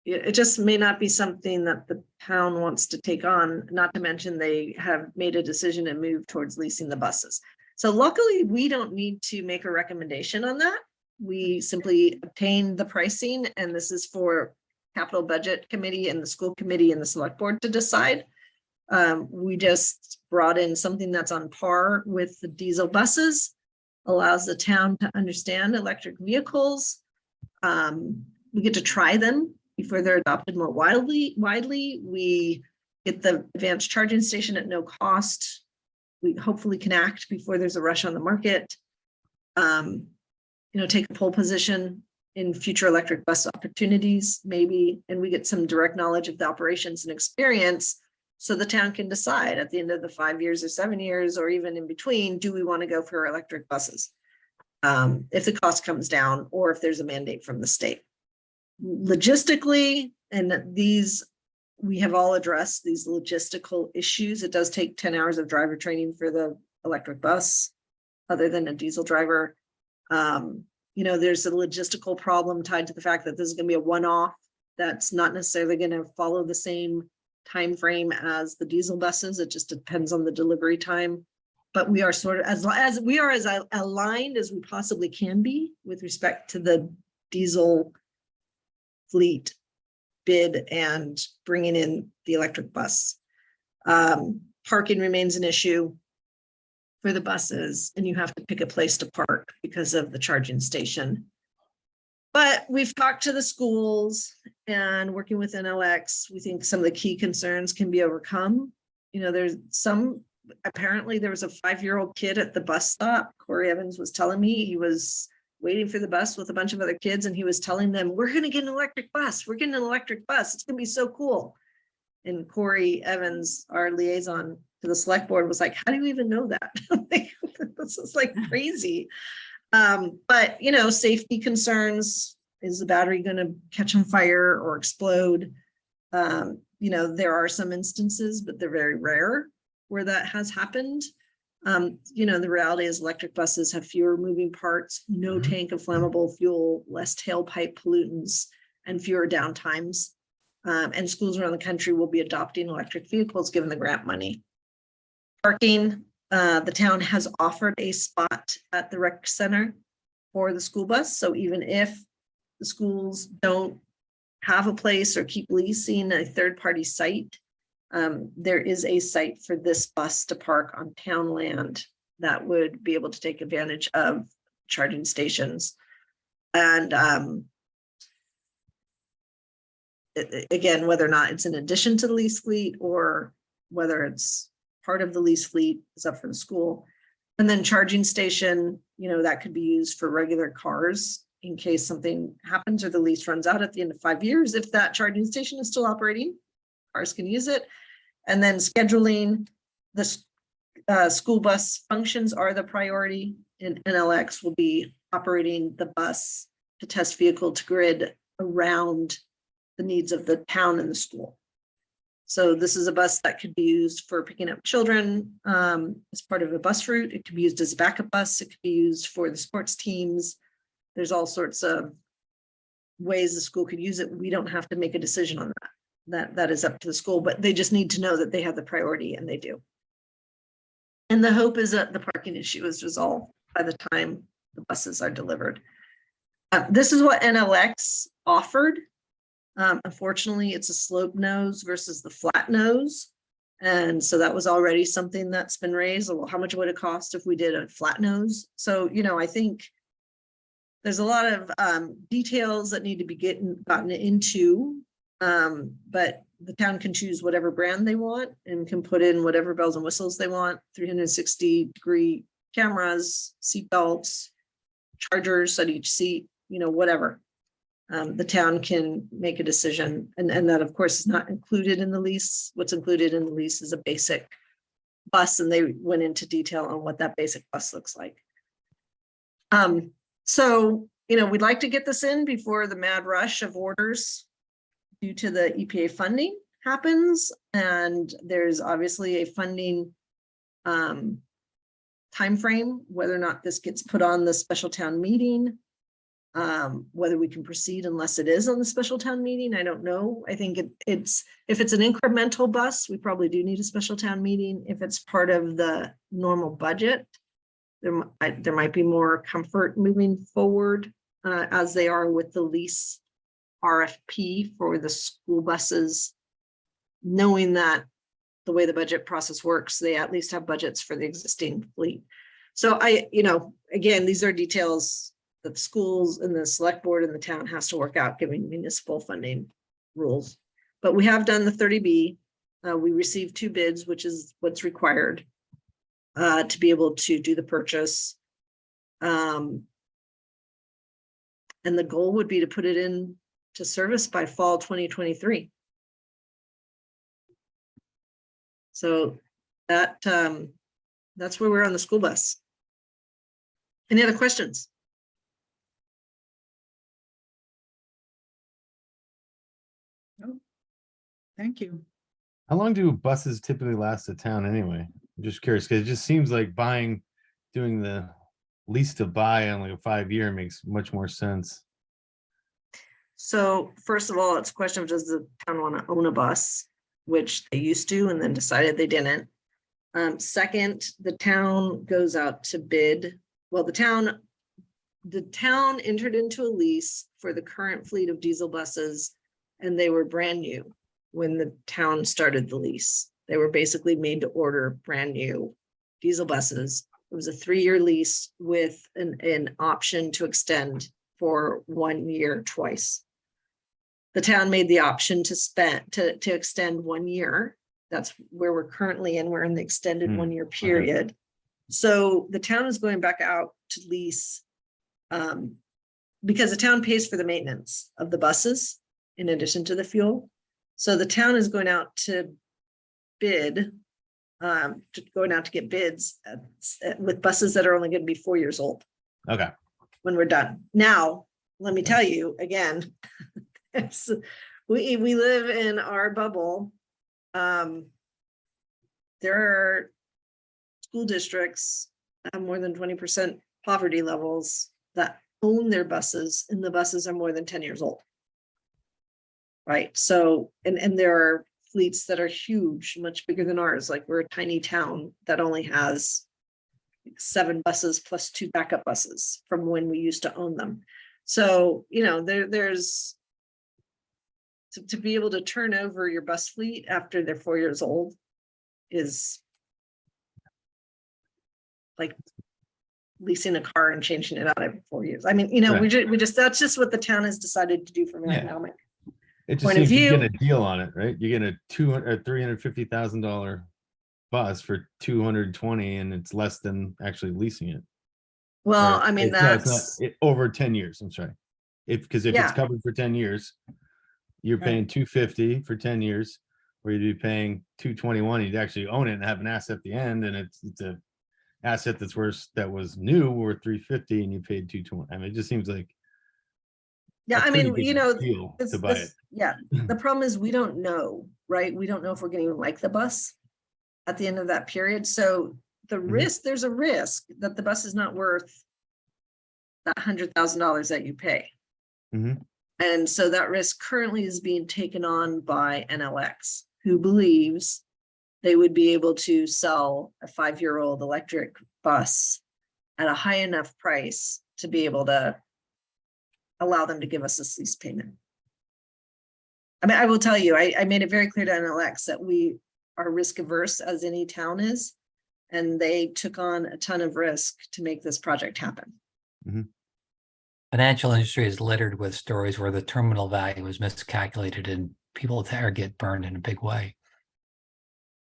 it just may not be something that the town wants to take on, not to mention they have made a decision and move towards leasing the buses. So luckily, we don't need to make a recommendation on that. We simply obtain the pricing, and this is for capital budget committee and the school committee and the select board to decide. We just brought in something that's on par with the diesel buses, allows the town to understand electric vehicles. We get to try them before they're adopted more widely. We get the advanced charging station at no cost. We hopefully can act before there's a rush on the market. Take a pole position in future electric bus opportunities, maybe, and we get some direct knowledge of the operations and experience, so the town can decide at the end of the 5 years or 7 years, or even in between, do we want to go for electric buses? If the cost comes down, or if there's a mandate from the state. Logistically, and we have all addressed these logistical issues. It does take 10 hours of driver training for the electric bus, other than a diesel driver. There's a logistical problem tied to the fact that this is going to be a one-off that's not necessarily going to follow the same time frame as the diesel buses. It just depends on the delivery time. But we are sort of as aligned as we possibly can be with respect to the diesel fleet bid and bringing in the electric bus. Parking remains an issue for the buses, and you have to pick a place to park because of the charging station. But we've talked to the schools, and working with NLX, we think some of the key concerns can be overcome. Apparently there was a 5-year-old kid at the bus stop. Corey Evans was telling me he was waiting for the bus with a bunch of other kids, and he was telling them, we're going to get an electric bus. We're getting an electric bus. It's going to be so cool. And Corey Evans, our liaison to the select board, was like, how do you even know that? This is like crazy. But safety concerns. Is the battery going to catch on fire or explode? There are some instances, but they're very rare where that has happened. The reality is electric buses have fewer moving parts, no tank of flammable fuel, less tailpipe pollutants, and fewer downtimes. And schools around the country will be adopting electric vehicles given the grant money. Parking, the town has offered a spot at the rec center for the school bus. So even if the schools don't have a place or keep leasing a third-party site, there is a site for this bus to park on town land that would be able to take advantage of charging stations. And again, whether or not it's in addition to the lease fleet or whether it's part of the lease fleet is up for the school. And then charging station, that could be used for regular cars in case something happens or the lease runs out at the end of 5 years. If that charging station is still operating, cars can use it. And then scheduling, the school bus functions are the priority, and NLX will be operating the bus to test vehicle to grid around the needs of the town and the school. So this is a bus that could be used for picking up children as part of a bus route. It could be used as a backup bus. It could be used for the sports teams. There's all sorts of ways the school could use it. We don't have to make a decision on that. That is up to the school, but they just need to know that they have the priority, and they do. And the hope is that the parking issue is resolved by the time the buses are delivered. This is what NLX offered. Unfortunately, it's a slope nose versus the flat nose. And so that was already something that's been raised. Well, how much would it cost if we did a flat nose? So, I think there's a lot of details that need to be gotten into, but the town can choose whatever brand they want and can put in whatever bells and whistles they want, 360-degree cameras, seat belts, chargers at each seat, whatever. the town can make a decision, and that of course is not included in the lease. What's included in the lease is a basic bus, and they went into detail on what that basic bus looks like. So, you know, we'd like to get this in before the mad rush of orders due to the EPA funding happens, and there's obviously a funding timeframe, whether or not this gets put on the special town meeting, whether we can proceed unless it is on the special town meeting, I don't know. I think it's if it's an incremental bus, we probably do need a special town meeting. If it's part of the normal budget, there might be more comfort moving forward as they are with the lease RFP for the school buses, knowing that the way the budget process works, they at least have budgets for the existing fleet. So you know, again, these are details that the schools and the select board and the town has to work out, given municipal funding rules. But we have done the 30B. We received 2 bids, which is what's required to be able to do the purchase. And the goal would be to put it in to service by fall 2023. So that's where we're on the school bus. Any other questions? Thank you. How long do buses typically last a town anyway? I'm just curious, because it just seems like doing the lease to buy on like a 5-year makes much more sense. So first of all, it's a question of, does the town want to own a bus, which they used to and then decided they didn't. Second, the town goes out to bid. Well, the town entered into a lease for the current fleet of diesel buses, and they were brand new when the town started the lease. They were basically made to order brand new diesel buses. It was a 3-year lease with an option to extend for 1 year twice. The town made the option to extend 1 year. That's where we're currently in. We're in the extended 1 year period. So the town is going back out to lease because the town pays for the maintenance of the buses in addition to the fuel. So the town is going out to bid, going out to get bids with buses that are only going to be 4 years old Okay. when we're done. Now, let me tell you again, we live in our bubble. There are school districts that have more than 20% poverty levels that own their buses, and the buses are more than 10 years old. Right. So, and there are fleets that are huge, much bigger than ours. Like, we're a tiny town that only has 7 buses plus 2 backup buses from when we used to own them. So, you know, there's to be able to turn over your bus fleet after they're 4 years old is like leasing a car and changing it out every 4 years. I mean, you know, Right. we just that's just what the town has decided to do from an Yeah. economic It just point of seems you view. get a deal on it, right? You get a $350,000 bus for 220, and it's less than actually leasing it. Well, Or I mean, it's not that's over 10 years. I'm sorry. Because if Yeah. it's covered for 10 years, you're Right. paying $250 for 10 years, where you'd be paying $221. You'd actually own it and have an asset at the end, and it's a asset that was new worth $350, and you paid $220. I mean, it just seems like yeah. a I pretty mean, good you know, deal this, to buy this, it. yeah. The problem is we don't know, right? We don't know if we're going to even like the bus at the end of that period. So the risk, there's a risk that the bus is not worth that $100,000 that you pay. Mhm. And so that risk currently is being taken on by NLX, who believes they would be able to sell a 5-year-old electric bus at a high enough price to be able to allow them to give us this lease payment. I mean, I will tell you, I made it very clear to NLX that we are risk averse as any town is, and they took on a ton of risk to make this project happen. Financial industry is littered with stories where the terminal value is miscalculated and people there get burned in a big way.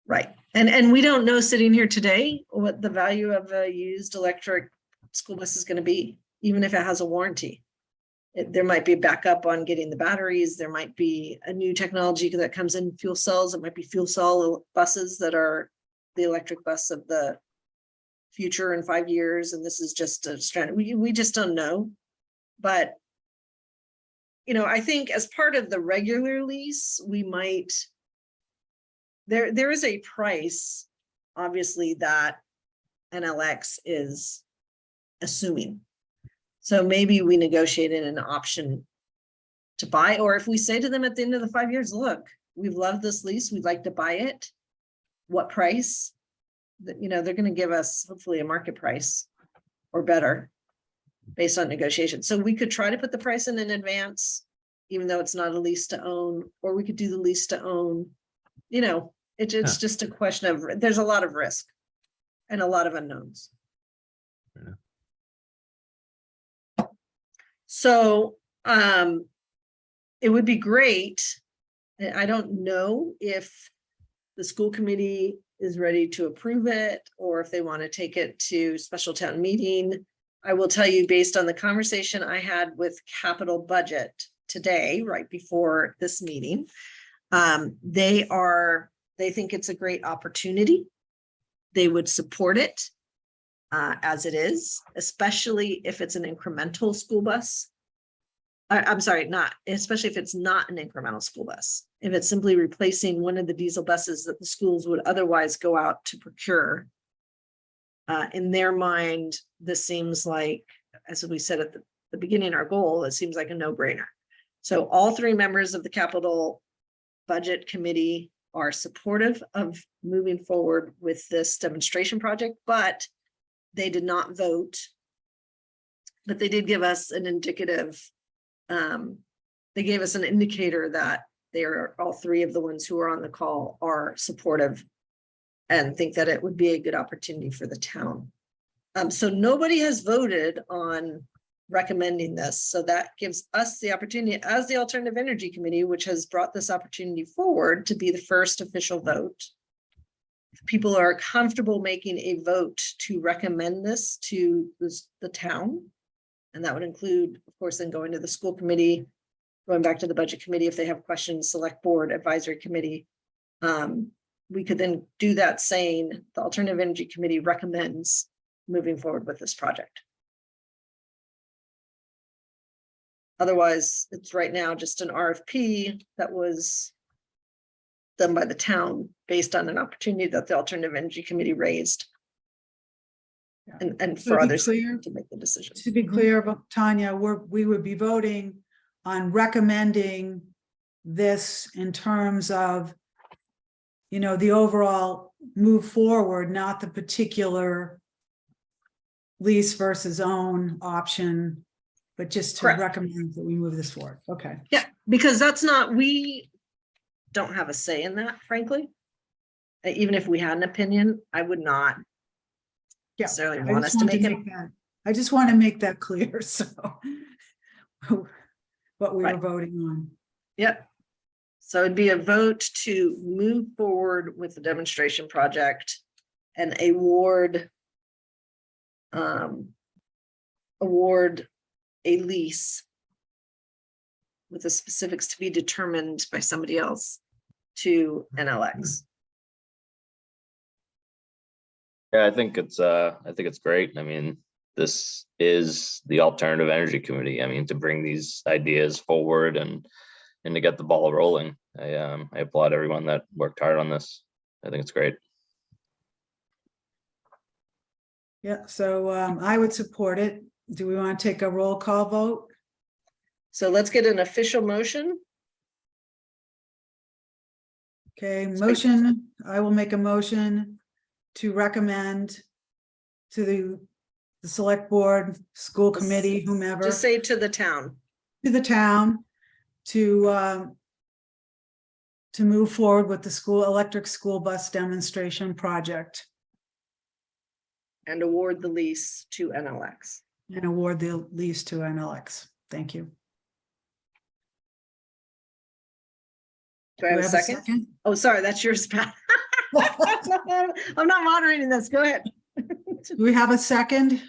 Right. And we don't know sitting here today what the value of a used electric school bus is going to be, even if it has a warranty. There might be backup on getting the batteries. There might be a new technology that comes in fuel cells. It might be fuel cell buses that are the electric bus of the future in 5 years. And this is just a strand. We just don't know. But, I think as part of the regular lease, we might, there is a price, obviously, that NLX is assuming. So maybe we negotiated an option to buy, or if we say to them at the end of the 5 years, look, we've loved this lease, we'd like to buy it. What price? That, they're going to give us hopefully a market price or better based on negotiation. So we could try to put the price in advance, even though it's not a lease to own, or we could do the lease to own. It's just a question of, there's a lot of risk and a lot of unknowns. So it would be great. I don't know if the school committee is ready to approve it or if they want to take it to special town meeting. I will tell you, based on the conversation I had with capital budget today, right before this meeting, they think it's a great opportunity. They would support it as it is, especially if it's an incremental school bus. I'm sorry, especially if it's not an incremental school bus. If it's simply replacing one of the diesel buses that the schools would otherwise go out to procure. In their mind, this seems like, as we said at the beginning, our goal, it seems like a no-brainer. So all three members of the capital budget committee are supportive of moving forward with this demonstration project, but they did not vote. But they did give us an indicative, they gave us an indicator that they are, all three of the ones who are on the call are supportive and think that it would be a good opportunity for the town. So nobody has voted on recommending this. So that gives us the opportunity as the Alternative Energy Committee, which has brought this opportunity forward, to be the first official vote. If people are comfortable making a vote to recommend this to the town, and that would include, of course, then going to the school committee, going back to the budget committee if they have questions, select board, advisory committee. We could then do that saying the Alternative Energy Committee recommends moving forward with this project. Otherwise, it's right now just an RFP that was done by the town based on an opportunity that the Alternative Energy Committee raised. And for others to make the decision. To be clear, Tanya, we would be voting on recommending this in terms of, the overall move forward, not the particular lease versus own option, but just to Correct. recommend that we move this forward. Okay. Yeah, because we don't have a say in that, frankly. Even if we had an opinion, I would not necessarily want us to make it. I just want to make that clear. So what we Right. were voting on. Yep. So it'd be a vote to move forward with the demonstration project and award a lease with the specifics to be determined by somebody else to NLX. Yeah, I think it's great. I mean, this is the Alternative Energy Committee. I mean, to bring these ideas forward and to get the ball rolling. I applaud everyone that worked hard on this. I think it's great. Yeah, so I would support it. Do we want to take a roll call vote? So let's get an official motion. Okay, motion, I will make a motion to recommend to the select board, school committee, whomever, Just say to the town. to the town to move forward with the electric school bus demonstration project And award the lease to NLX. and award the lease to NLX. Thank you. Do I have a second? Oh, sorry, that's yours, Pat. I'm not moderating this. Go ahead. Do we have a second?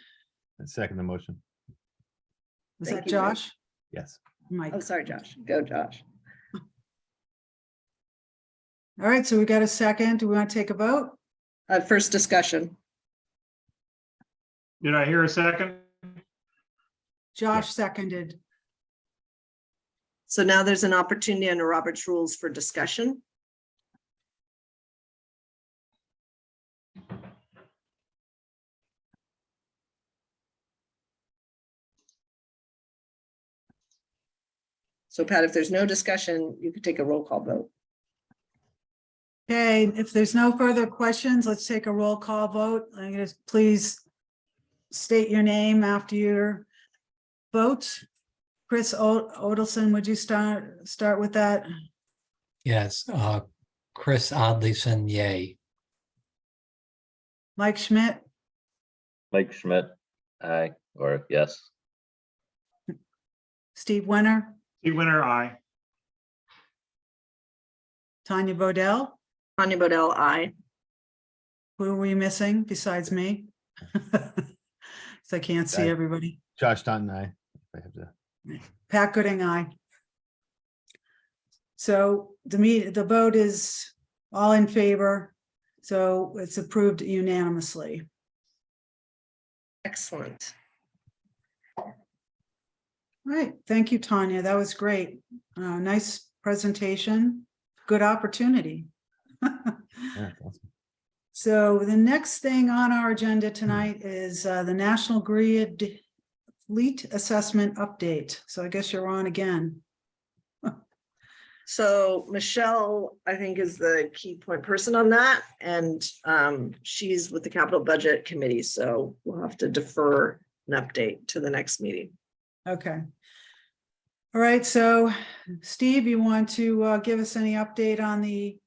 I second the motion. Was Thank that you, Mike. Josh? Yes. Mike. Oh, sorry, Josh. Go, Josh. All right, so we got a second. Do we want to take a vote? First discussion. Did I hear a second? Josh seconded. So now there's an opportunity under Robert's rules for discussion. So Pat, if there's no discussion, you could take a roll call vote. Okay, if there's no further questions, let's take a roll call vote. I'm gonna please state your name after your vote. Chris Odelson, would you start with that? Yes, Chris Odleyson, yay. Mike Schmidt, Mike Schmidt, aye, or yes. Steve Winter, Steve Winter, aye. Tanya Bodell. Tanya Bodell, aye. Who are we missing besides me? So I can't see Aye. everybody. Josh Taunton, I have to. Pat Gooding, aye. So the vote is all in favor. So it's approved unanimously. Excellent. All right, thank you, Tanya. That was great. Nice presentation. Good opportunity. Yeah, awesome. So the next thing on our agenda tonight is the National Grid Fleet Assessment Update. So I guess you're on again. So Michelle, I think, is the key point person on that, and she's with the Capital Budget Committee, so we'll have to defer an update to the next meeting. Okay. All right, so Steve, you want to give us any update on the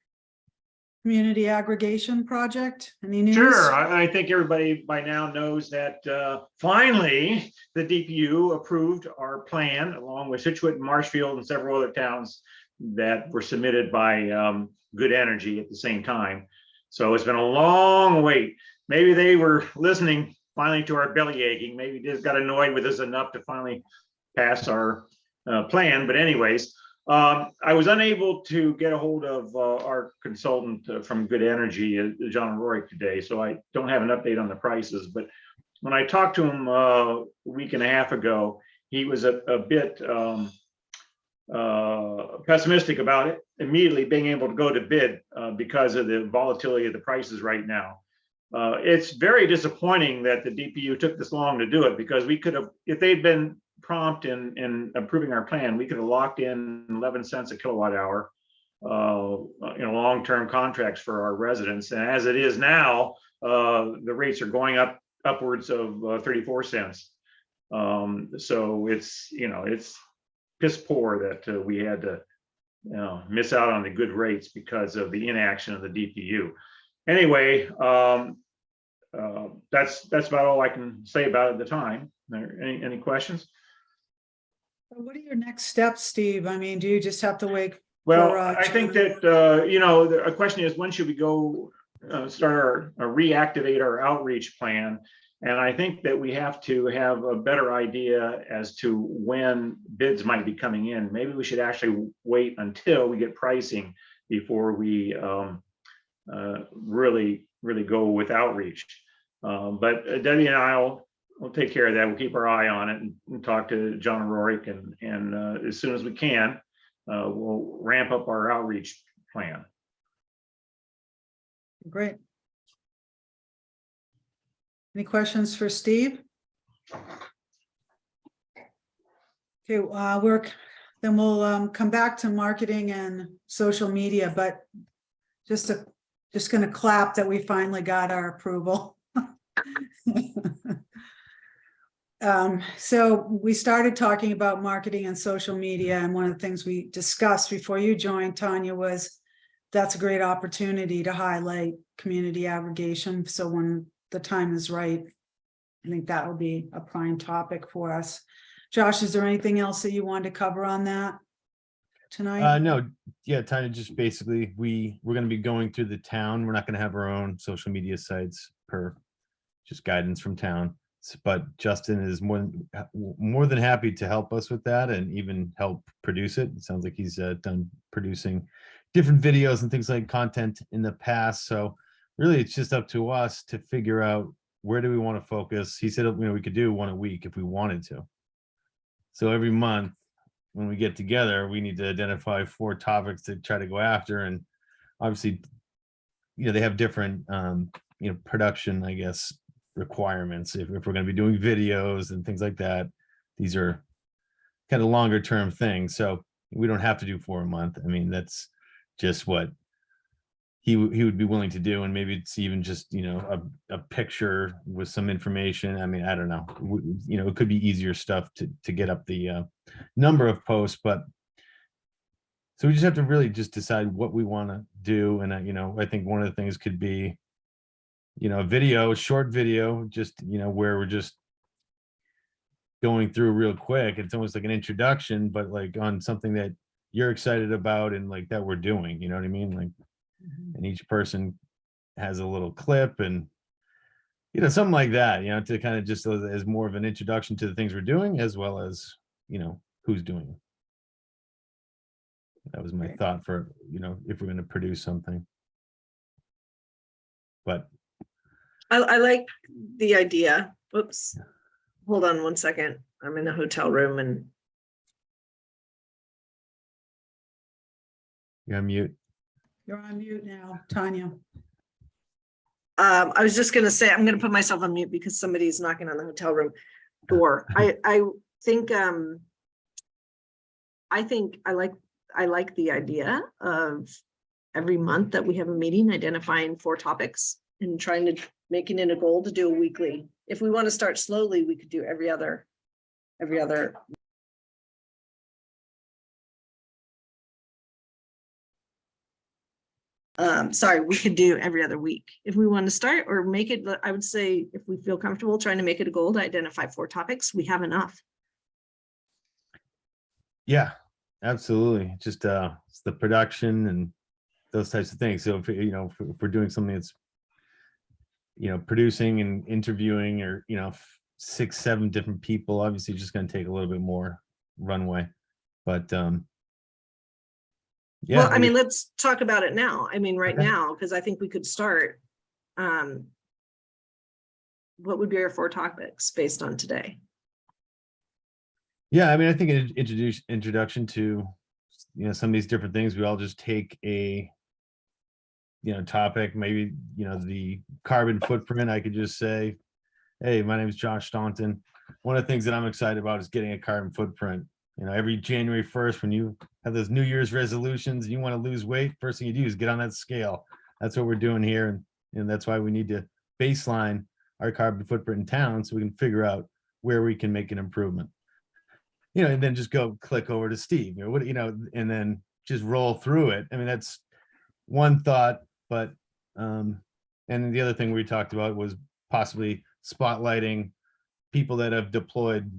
community aggregation project? Any news? Sure, I think everybody by now knows that finally the DPU approved our plan along with Situate and Marshfield and several other towns that were submitted by Good Energy at the same time. So it's been a long wait. Maybe they were listening finally to our belly aching. Maybe just got annoyed with us enough to finally pass our plan. But anyways, I was unable to get a hold of our consultant from Good Energy, John Roy, today, so I don't have an update on the prices. But when I talked to him a week and a half ago, he was a bit pessimistic about it immediately being able to go to bid because of the volatility of the prices right now. It's very disappointing that the DPU took this long to do it, because we could have, if they'd been prompt in approving our plan, we could have locked in 11 cents a kilowatt hour long-term contracts for our residents. And as it is now, the rates are going up upwards of 34 cents. So it's piss poor that we had to miss out on the good rates because of the inaction of the DPU. Anyway, that's about all I can say about it at the time. Any questions? What are your next steps, Steve? I mean, do you just have to wait? Well, for, I think that, the question is, when should we go start or reactivate our outreach plan? And I think that we have to have a better idea as to when bids might be coming in. Maybe we should actually wait until we get pricing before we really go with outreach. But Debbie and I will take care of that. We'll keep our eye on it and talk to John Rorick, and as soon as we can, we'll ramp up our outreach plan. Great. Any questions for Steve? Okay, then we'll come back to marketing and social media, but just gonna clap that we finally got our approval. So we started talking about marketing and social media, and one of the things we discussed before you joined, Tanya, was that's a great opportunity to highlight community aggregation. So when the time is right, I think that will be a prime topic for us. Josh, is there anything else that you wanted to cover on that tonight? No, yeah, Tanya, just basically we're going to be going through the town. We're not going to have our own social media sites per just guidance from town. But Justin is more than happy to help us with that and even help produce it. It sounds like he's done producing different videos and things like content in the past. So really, it's just up to us to figure out where do we want to focus. He said, we could do one a week if we wanted to. So every month when we get together, we need to identify 4 topics to try to go after. And obviously, they have different, production, I guess, requirements. If we're going to be doing videos and things like that, these are kind of longer term things. So we don't have to do 4 a month. I mean, that's just what he would be willing to do. And maybe it's even just, a picture with some information. I mean, I don't know. It could be easier stuff to get up the number of posts, but so we just have to really just decide what we want to do. And, I think one of the things could be, a short video, just, where we're just going through real quick. It's almost like an introduction, but like on something that you're excited about and like that we're doing, you know what I mean? Like, and each person has a little clip and, something like that, to kind of just as more of an introduction to the things we're doing, as well as, who's doing it. That was my thought for, if we're going to produce something. But I like the idea. Oops. Hold on one second. I'm in a hotel room and you're on mute. You're on mute now, Tanya. I was just gonna say, I'm gonna put myself on mute because somebody's knocking on the hotel room door. I think I like the idea of every month that we have a meeting, identifying 4 topics and trying to making it a goal to do a weekly. If we want to start slowly, we could do every other. Sorry, we could do every other week if we want to start, or make it, I would say, if we feel comfortable trying to make it a goal to identify 4 topics, we have enough. Yeah, absolutely. Just it's the production and those types of things. So if we're doing something that's producing and interviewing, or 6-7 different people, obviously just going to take a little bit more runway. But yeah, Well, I mean, let's talk about it now. I mean, right Okay. now, because I think we could start. What would be our 4 topics based on today? Yeah, I mean, I think an introduction to some of these different things. We all just take a topic, maybe the carbon footprint. I could just say, hey, my name is Josh Staunton. One of the things that I'm excited about is getting a carbon footprint. Every January 1st, when you have those New Year's resolutions and you want to lose weight, first thing you do is get on that scale. That's what we're doing here. And that's why we need to baseline our carbon footprint in town so we can figure out where we can make an improvement. And then just go click over to Steve, and then just roll through it. I mean, that's one thought, but, and then the other thing we talked about was possibly spotlighting people that have deployed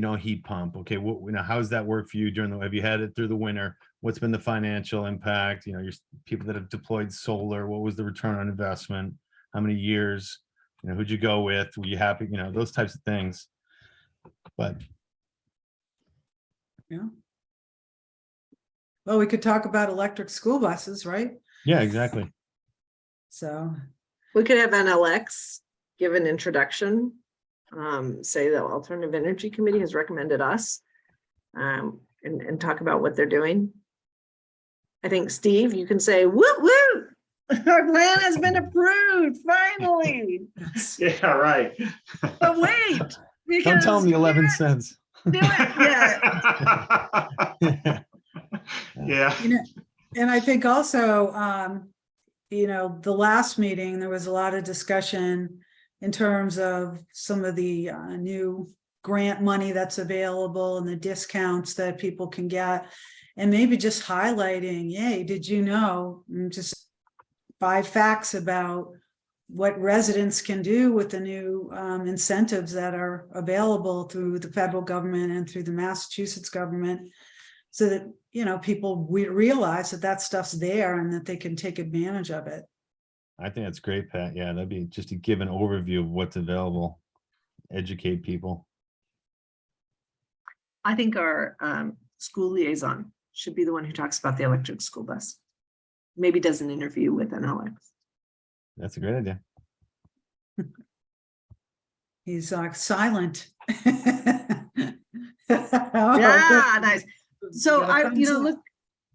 a heat pump. Okay, how does that work for you have you had it through the winter? What's been the financial impact? Your people that have deployed solar, what was the return on investment? How many years? Who'd you go with? Were you happy? Those types of things. But Yeah. Well, we could talk about electric school buses, right? yeah, exactly. So, We could have NLX give an introduction, say the Alternative Energy Committee has recommended us, and talk about what they're doing. I think, Steve, you can say, woo woo, our plan has been approved, finally. Yeah, right. But wait, Don't tell because them the 11 cents. do it, yeah. Yeah. and I think also, the last meeting, there was a lot of discussion in terms of some of the new grant money that's available and the discounts that people can get, and maybe just highlighting, yay, did you know, just 5 facts about what residents can do with the new incentives that are available through the federal government and through the Massachusetts government, so that people realize that stuff's there and that they can take advantage of it. I think that's great, Pat. Yeah, that'd be just to give an overview of what's available. educate people. I think our school liaison should be the one who talks about the electric school bus. Maybe does an interview with an Alex. That's a great idea. He's silent. Yeah, nice. So Got a I, thumbs up. look,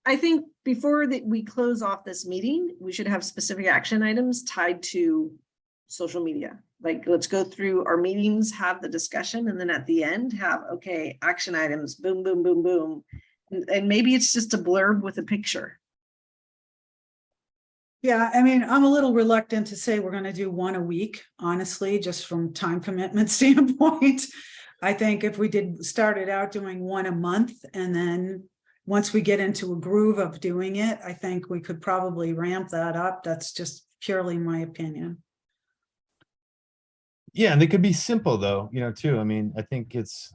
I think before that we close off this meeting, we should have specific action items tied to social media. Like, let's go through our meetings, have the discussion, and then at the end have, okay, action items, boom, boom, boom, boom. And maybe it's just a blurb with a picture. Yeah, I mean, I'm a little reluctant to say we're gonna do one a week, honestly, just from time commitment standpoint. I think if we started out doing one a month, and then once we get into a groove of doing it, I think we could probably ramp that up. That's just purely my opinion. Yeah, and they could be simple though, too. I mean, I think it's,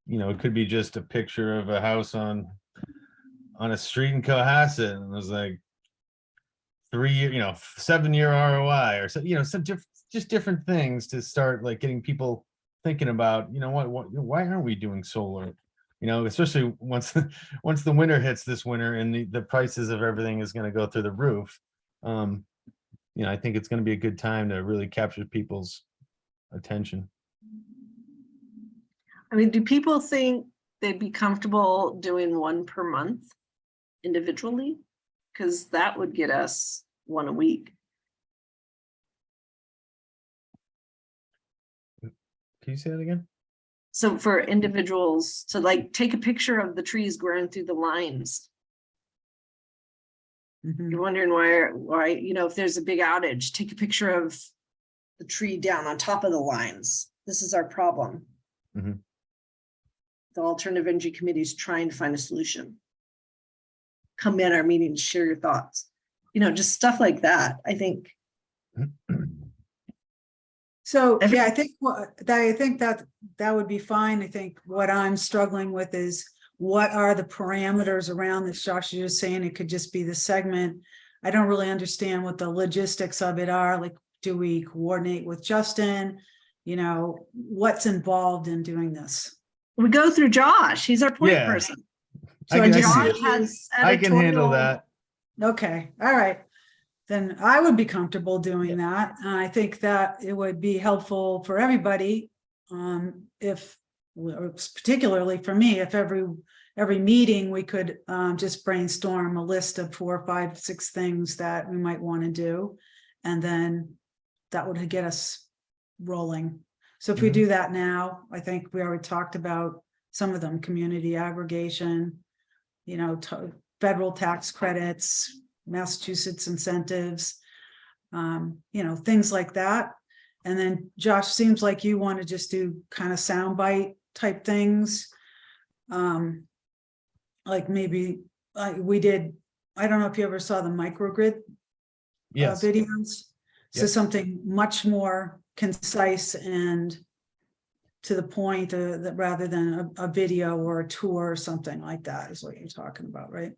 it could be just a picture of a house on a street in Cohasset, and it was like 3-year, 7-year ROI, or so, some just different things to start like getting people thinking about, why aren't we doing solar? Especially once the winter hits this winter and the prices of everything is going to go through the roof. I think it's going to be a good time to really capture people's attention. I mean, do people think they'd be comfortable doing one per month individually? Because that would get us one a week. Can you say that again? So for individuals to like take a picture of the trees growing through the lines. Mhm. You're wondering why, if there's a big outage, take a picture of the tree down on top of the lines. This is our problem. Mhm. The Alternative Energy Committee is trying to find a solution. Come in our meeting to share your thoughts. Just stuff like that, I think. So, yeah, I think that would be fine. I think what I'm struggling with is what are the parameters around this? Josh, you're just saying it could just be the segment. I don't really understand what the logistics of it are. Like, do we coordinate with Justin? What's involved in doing this? We go through Josh. He's our point Yeah. person. So I Josh see. has I can handle editorial- that. Okay, all right. Then I would be comfortable doing that. And I think that it would be helpful for everybody. Particularly for me, if every meeting we could just brainstorm a list of 4, 5, 6 things that we might want to do. And then that would get us rolling. So if we do that now, I think we already talked about some of them: community aggregation, federal tax credits, Massachusetts incentives, things like that. And then Josh, seems like you want to just do kind of soundbite type things. Like maybe we did, I don't know if you ever saw the microgrid Yes. videos. So Yep. something much more concise and to the point, that rather than a video or a tour or something like that is what you're talking about, right?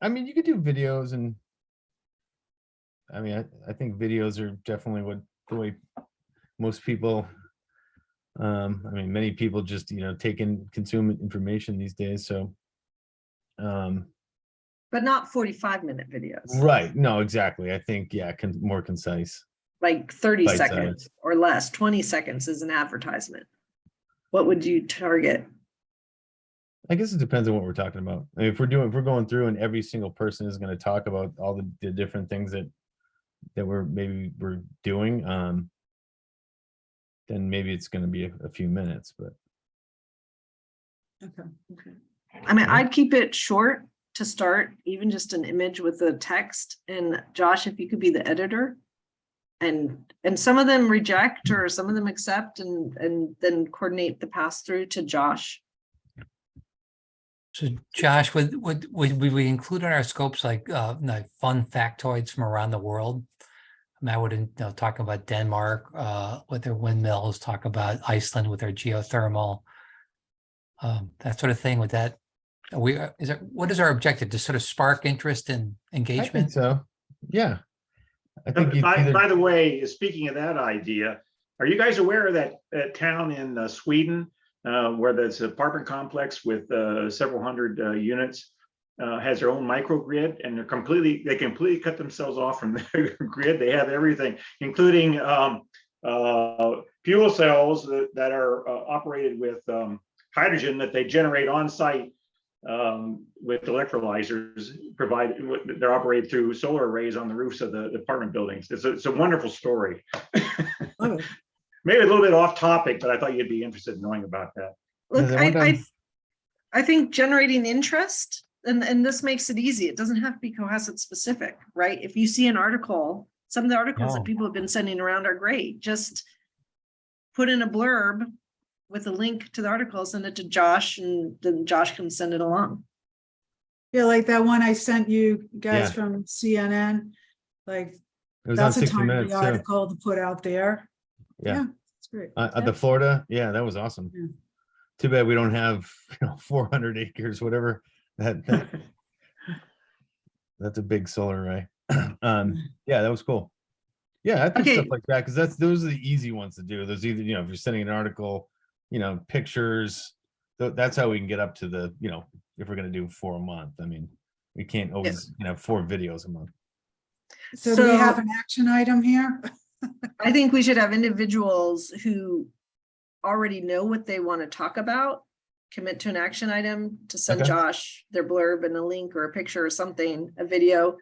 I mean, you could do videos, and I mean, I think videos are definitely the way most people, many people just, take in, consume information these days. So, But not 45-minute videos. right. No, exactly. I think, more concise. Like 30 Bite seconds or less. 20 seconds is an advertisement. What would you target? I guess it depends on what we're talking about. I mean, if we're going through and every single person is going to talk about all the different things that we're doing, then maybe it's going to be a few minutes, but. Okay. I mean, I'd keep it short to start, even just an image with the text. And Josh, if you could be the editor, and some of them reject or some of them accept, and then coordinate the pass through to Josh. So Josh, would we include in our scopes like fun factoids from around the world? I mean, I wouldn't talk about Denmark with their windmills, talk about Iceland with their geothermal, that sort of thing. With that, what is our objective? To sort of spark interest and I think engagement? so. Yeah. I think By the way, speaking of that idea, Are you guys aware of that town in Sweden where there's an apartment complex with several hundred units? Has their own microgrid, and they completely cut themselves off from the grid. They have everything, including fuel cells that are operated with hydrogen that they generate on site with electrolyzers. They're operated through solar arrays on the roofs of the apartment buildings. It's a wonderful story. Love it. Maybe a little bit off topic, but I thought you'd be interested in knowing about that. Look, Yeah, that one I think generating interest, and this makes it easy. It doesn't have to be Cohasset specific, right? If you see an article, some of the articles No. that people have been sending around are great. Just put in a blurb with a link to the article, send it to Josh, and then Josh can send it along. Yeah, like that one I sent you guys Yeah. from CNN, like, It was on that's a 60 timely Minutes too. article to put out there. Yeah. It's great. The Florida, yeah, that was awesome. Yeah. Too bad we don't have 400 acres, whatever. That's a big solar array. Yeah, that was cool. Yeah, I think stuff Okay. like that, because those are the easy ones to do. Those either, if you're sending an article, pictures, that's how we can get up to the, if we're gonna do 4 a month. I mean, we can't always, 4 videos a month. So do we have So- an action item here? I think we should have individuals who already know what they want to talk about, commit to an action item to send Okay. Josh their blurb and a link or a picture or something, a video.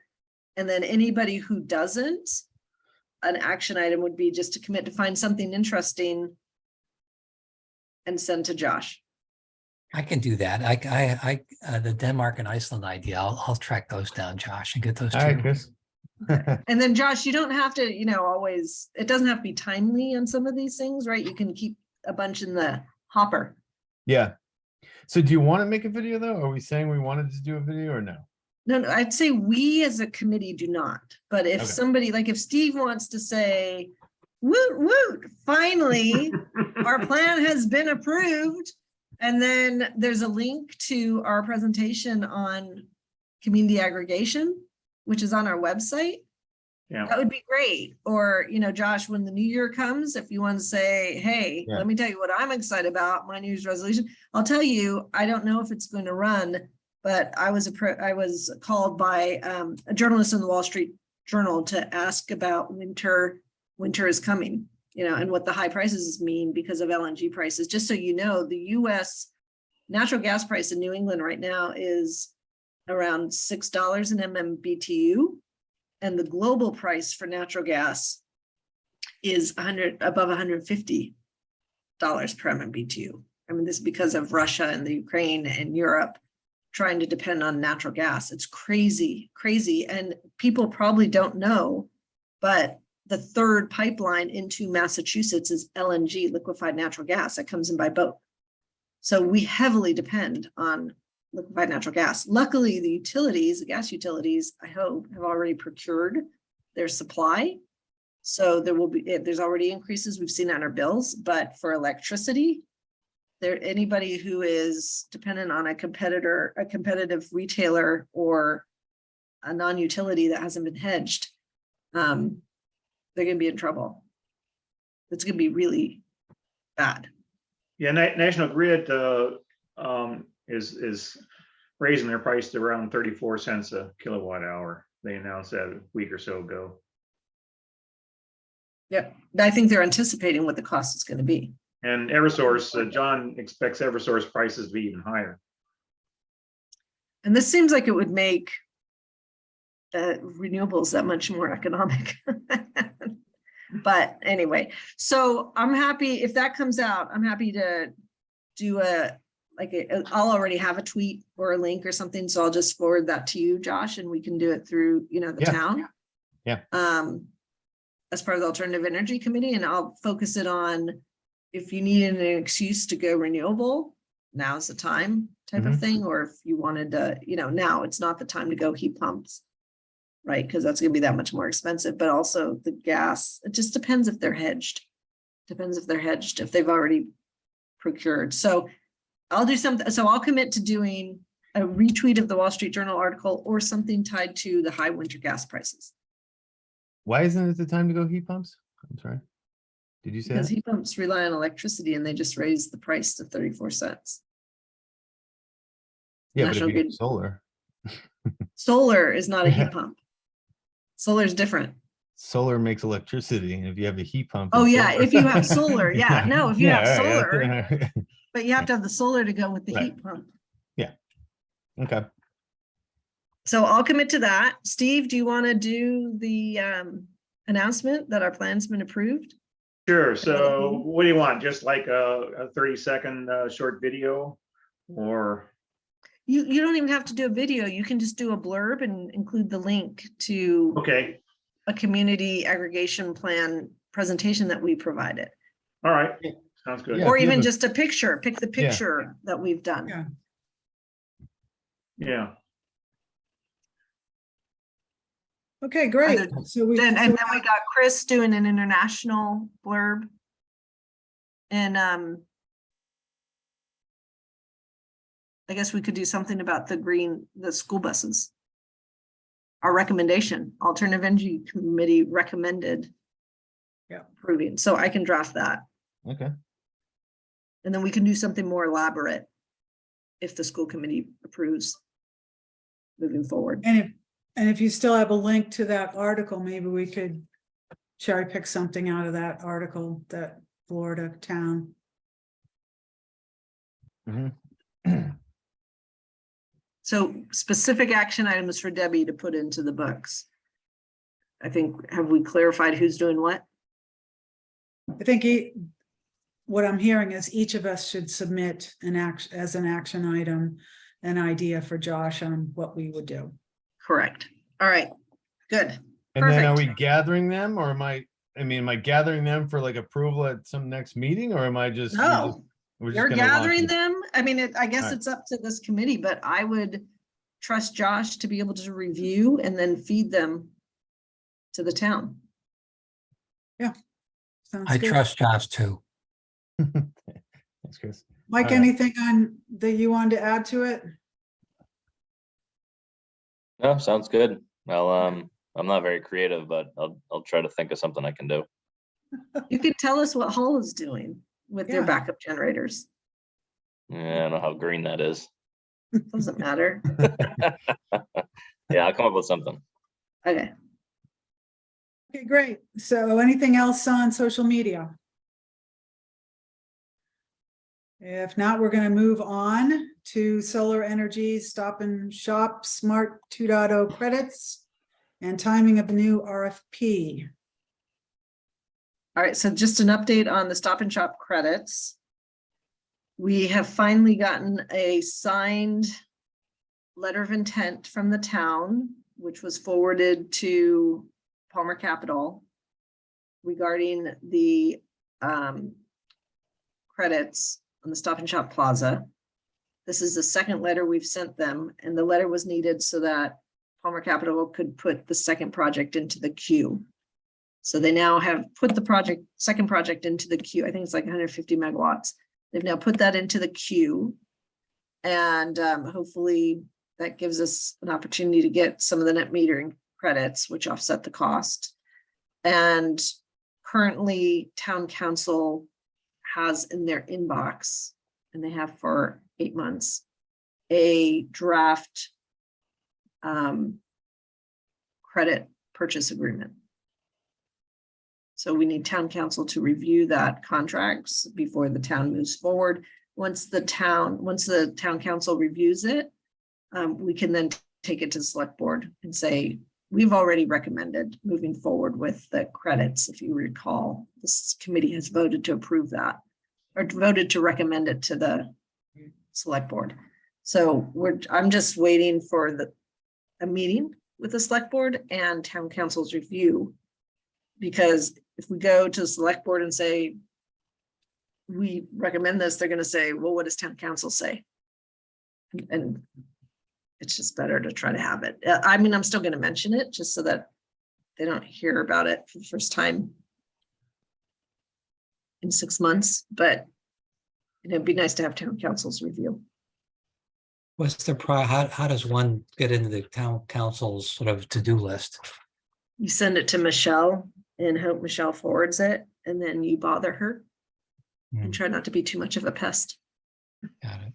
And then anybody who doesn't, an action item would be just to commit to find something interesting and send to Josh. I can do that. The Denmark and Iceland idea, I'll track those down, Josh, and get those All right, two. Chris. And then Josh, you don't have to, always, it doesn't have to be timely on some of these things, right? You can keep a bunch in the hopper. Yeah. So do you want to make a video though? Are we saying we wanted to do a video or no? No, I'd say we as a committee do not, but if Okay. somebody, like if Steve wants to say, woot, woot, finally, our plan has been approved. And then there's a link to our presentation on community aggregation, which is on our website. Yeah. That would be great. Or, Josh, when the new year comes, if you want to say, hey, Yeah. let me tell you what I'm excited about, my New Year's resolution. I'll tell you, I don't know if it's going to run, but I was called by a journalist in the Wall Street Journal to ask about winter is coming, and what the high prices mean because of LNG prices. Just so you know, the US natural gas price in New England right now is around $6 an MMBTU. And the global price for natural gas is above $150 per MMBTU. I mean, this is because of Russia and the Ukraine and Europe trying to depend on natural gas. It's crazy, crazy. And people probably don't know, but the third pipeline into Massachusetts is LNG, liquefied natural gas, that comes in by boat. So we heavily depend on liquefied natural gas. Luckily, the gas utilities, I hope, have already procured their supply. So there's already increases. We've seen that in our bills, but for electricity, anybody who is dependent on a competitive retailer or a non-utility that hasn't been hedged, they're going to be in trouble. It's going to be really bad. Yeah, National Grid is raising their price to around 34 cents a kilowatt hour. They announced that a week or so ago. Yeah, I think they're anticipating what the cost is going to be. And Eversource, John expects Eversource prices to be even higher. And this seems like it would make renewables that much more economic. But anyway, so I'm happy if that comes out. I'm happy to do I'll already have a tweet or a link or something, so I'll just forward that to you, Josh, and we can do it through the Yeah. town. Yeah. As part of the Alternative Energy Committee, and I'll focus it on if you need an excuse to go renewable, now's the time type of thing, or if you wanted to, now it's not the time to go heat pumps, right? Because that's going to be that much more expensive, but also the gas, it just depends if they're hedged. If they've already procured. So I'll do something. So I'll commit to doing a retweet of the Wall Street Journal article or something tied to the high winter gas prices. Why isn't it the time to go heat pumps? I'm sorry. Did you say Because that? heat pumps rely on electricity and they just raised the price to 34 cents. Yeah, but if National you get Grid- solar, Solar is not a heat pump. Solar is different. solar makes electricity, and if you have a heat pump. Oh, it's yeah, solar. if you have solar, yeah, no, if you have Yeah, solar, all right, but you have to have the solar to go with the Right. heat pump. Okay. So I'll commit to that. Steve, do you want to do the announcement that our plan's been approved? Sure. So what do you want? Just like a 30-second short video or? You don't even have to do a video. You can just do a blurb and include the link to Okay, a community aggregation plan presentation that we provided. all right. Sounds good. Yeah, Or if you even have a- just a picture, pick the Yeah. picture that we've done. Yeah. Yeah. Okay, great. then- So we, And so then we we got Chris doing an international blurb. And I guess we could do something about the school buses. Our recommendation, Alternative Energy Committee recommended. Yeah. Approving, so I can draft that, Okay. and then we can do something more elaborate. If the school committee approves. Moving forward. and if you still have a link to that article, maybe we could cherry pick something out of that article, that Florida town. Mhm. So specific action items for Debbie to put into the books. I think, have we clarified who's doing what? I think what I'm hearing is each of us should submit an action as an action item, an idea for Josh on what we would do. Correct. All right, good. And then are we Perfect. gathering them, or am I gathering them for like approval at some next meeting, or am I just? No, we're just you're gonna launch gathering it? them. I mean, I guess Alright. it's up to this committee, but I would trust Josh to be able to review and then feed them to the town. Sounds I good. trust Josh too. Thanks, Chris. Mike, All right. anything on that you wanted to add to it? No, sounds good. Well, I'm not very creative, but I'll try to think of something I can do. You can tell us what Hull is doing with their Yeah. backup generators. Yeah, I don't know how green that is. Doesn't matter. Yeah, I'll come up with something. Okay. Okay, great. So anything else on social media? If not, we're going to move on to solar energy Stop and Shop Smart 2.0 credits and timing of a new RFP. All right, so just an update on the Stop and Shop credits. We have finally gotten a signed letter of intent from the town, which was forwarded to Palmer Capital regarding the credits on the Stop and Shop Plaza. This is the second letter we've sent them, and the letter was needed so that Palmer Capital could put the second project into the queue. So they now have put the second project into the queue. I think it's like 150 megawatts. They've now put that into the queue. And hopefully that gives us an opportunity to get some of the net metering credits, which offset the cost. And currently town council has in their inbox, and they have for 8 months, a draft credit purchase agreement. So we need town council to review that contracts before the town moves forward. Once the town council reviews it, we can then take it to the select board and say, we've already recommended moving forward with the credits. If you recall, this committee has voted to approve that or voted to recommend it to the select board. So I'm just waiting for a meeting with the select board and town council's review. Because if we go to the select board and say, we recommend this, they're gonna say, well, what does town council say? And it's just better to try to have it. I mean, I'm still gonna mention it just so that they don't hear about it for the first time in 6 months, but it'd be nice to have town council's review. What's the how does one get into the town council's sort of to-do list? You send it to Michelle and hope Michelle forwards it, and then you bother her Hmm. and try not to be too much of a pest. Got it.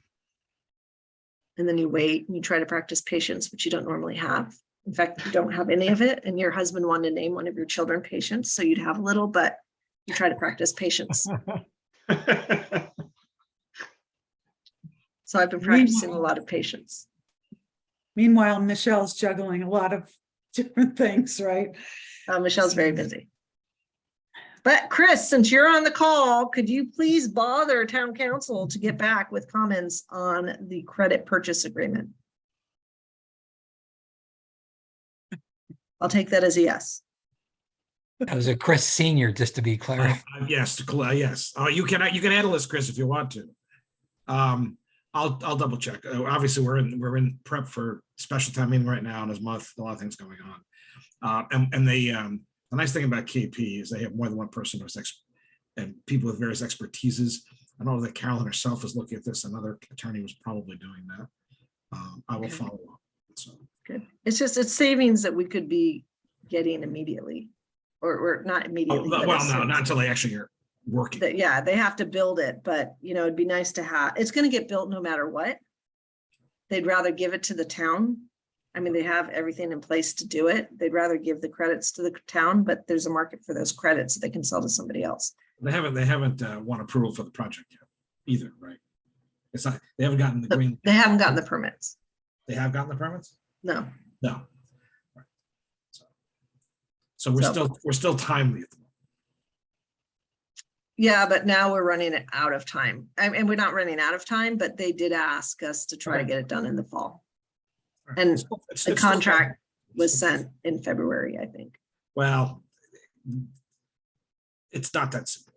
And then you wait and you try to practice patience, which you don't normally have. In fact, you don't have any of it, and your husband wanted to name one of your children Patience, so you'd have a little, but you try to practice patience. So I've been practicing a lot of patience. Meanwhile, Michelle's juggling a lot of different things, right? Michelle's very busy. But Chris, since you're on the call, could you please bother town council to get back with comments on the credit purchase agreement? I'll take that as a yes. That was a Chris Senior, just to be clear. Yes, yes. You can handle this, Chris, if you want to. I'll double check. Obviously, we're in prep for special time meeting right now, and there's a lot of things going on. And the nice thing about KP is they have more than one person and people with various expertises. I know that Carolyn herself is looking at this. Another attorney was probably doing that. I will follow up. So Good. It's savings that we could be getting immediately, or not immediately. but well, as no, soon not as- until they actually are working. Yeah, they have to build it, but it'd be nice to have, it's gonna get built no matter what. They'd rather give it to the town. I mean, they have everything in place to do it. They'd rather give the credits to the town, but there's a market for those credits that they can sell to somebody else. They haven't won approval for the project yet either, right? It's not, they haven't gotten the green. They haven't gotten the permits. They have gotten the permits? No, No. Right. So we're still timely at the moment. yeah, but now we're running out of time. And we're not running out of time, but they did ask us to try to get it done in the fall. Right. And It's the still- contract was sent in February, I think. Well, it's not that simple.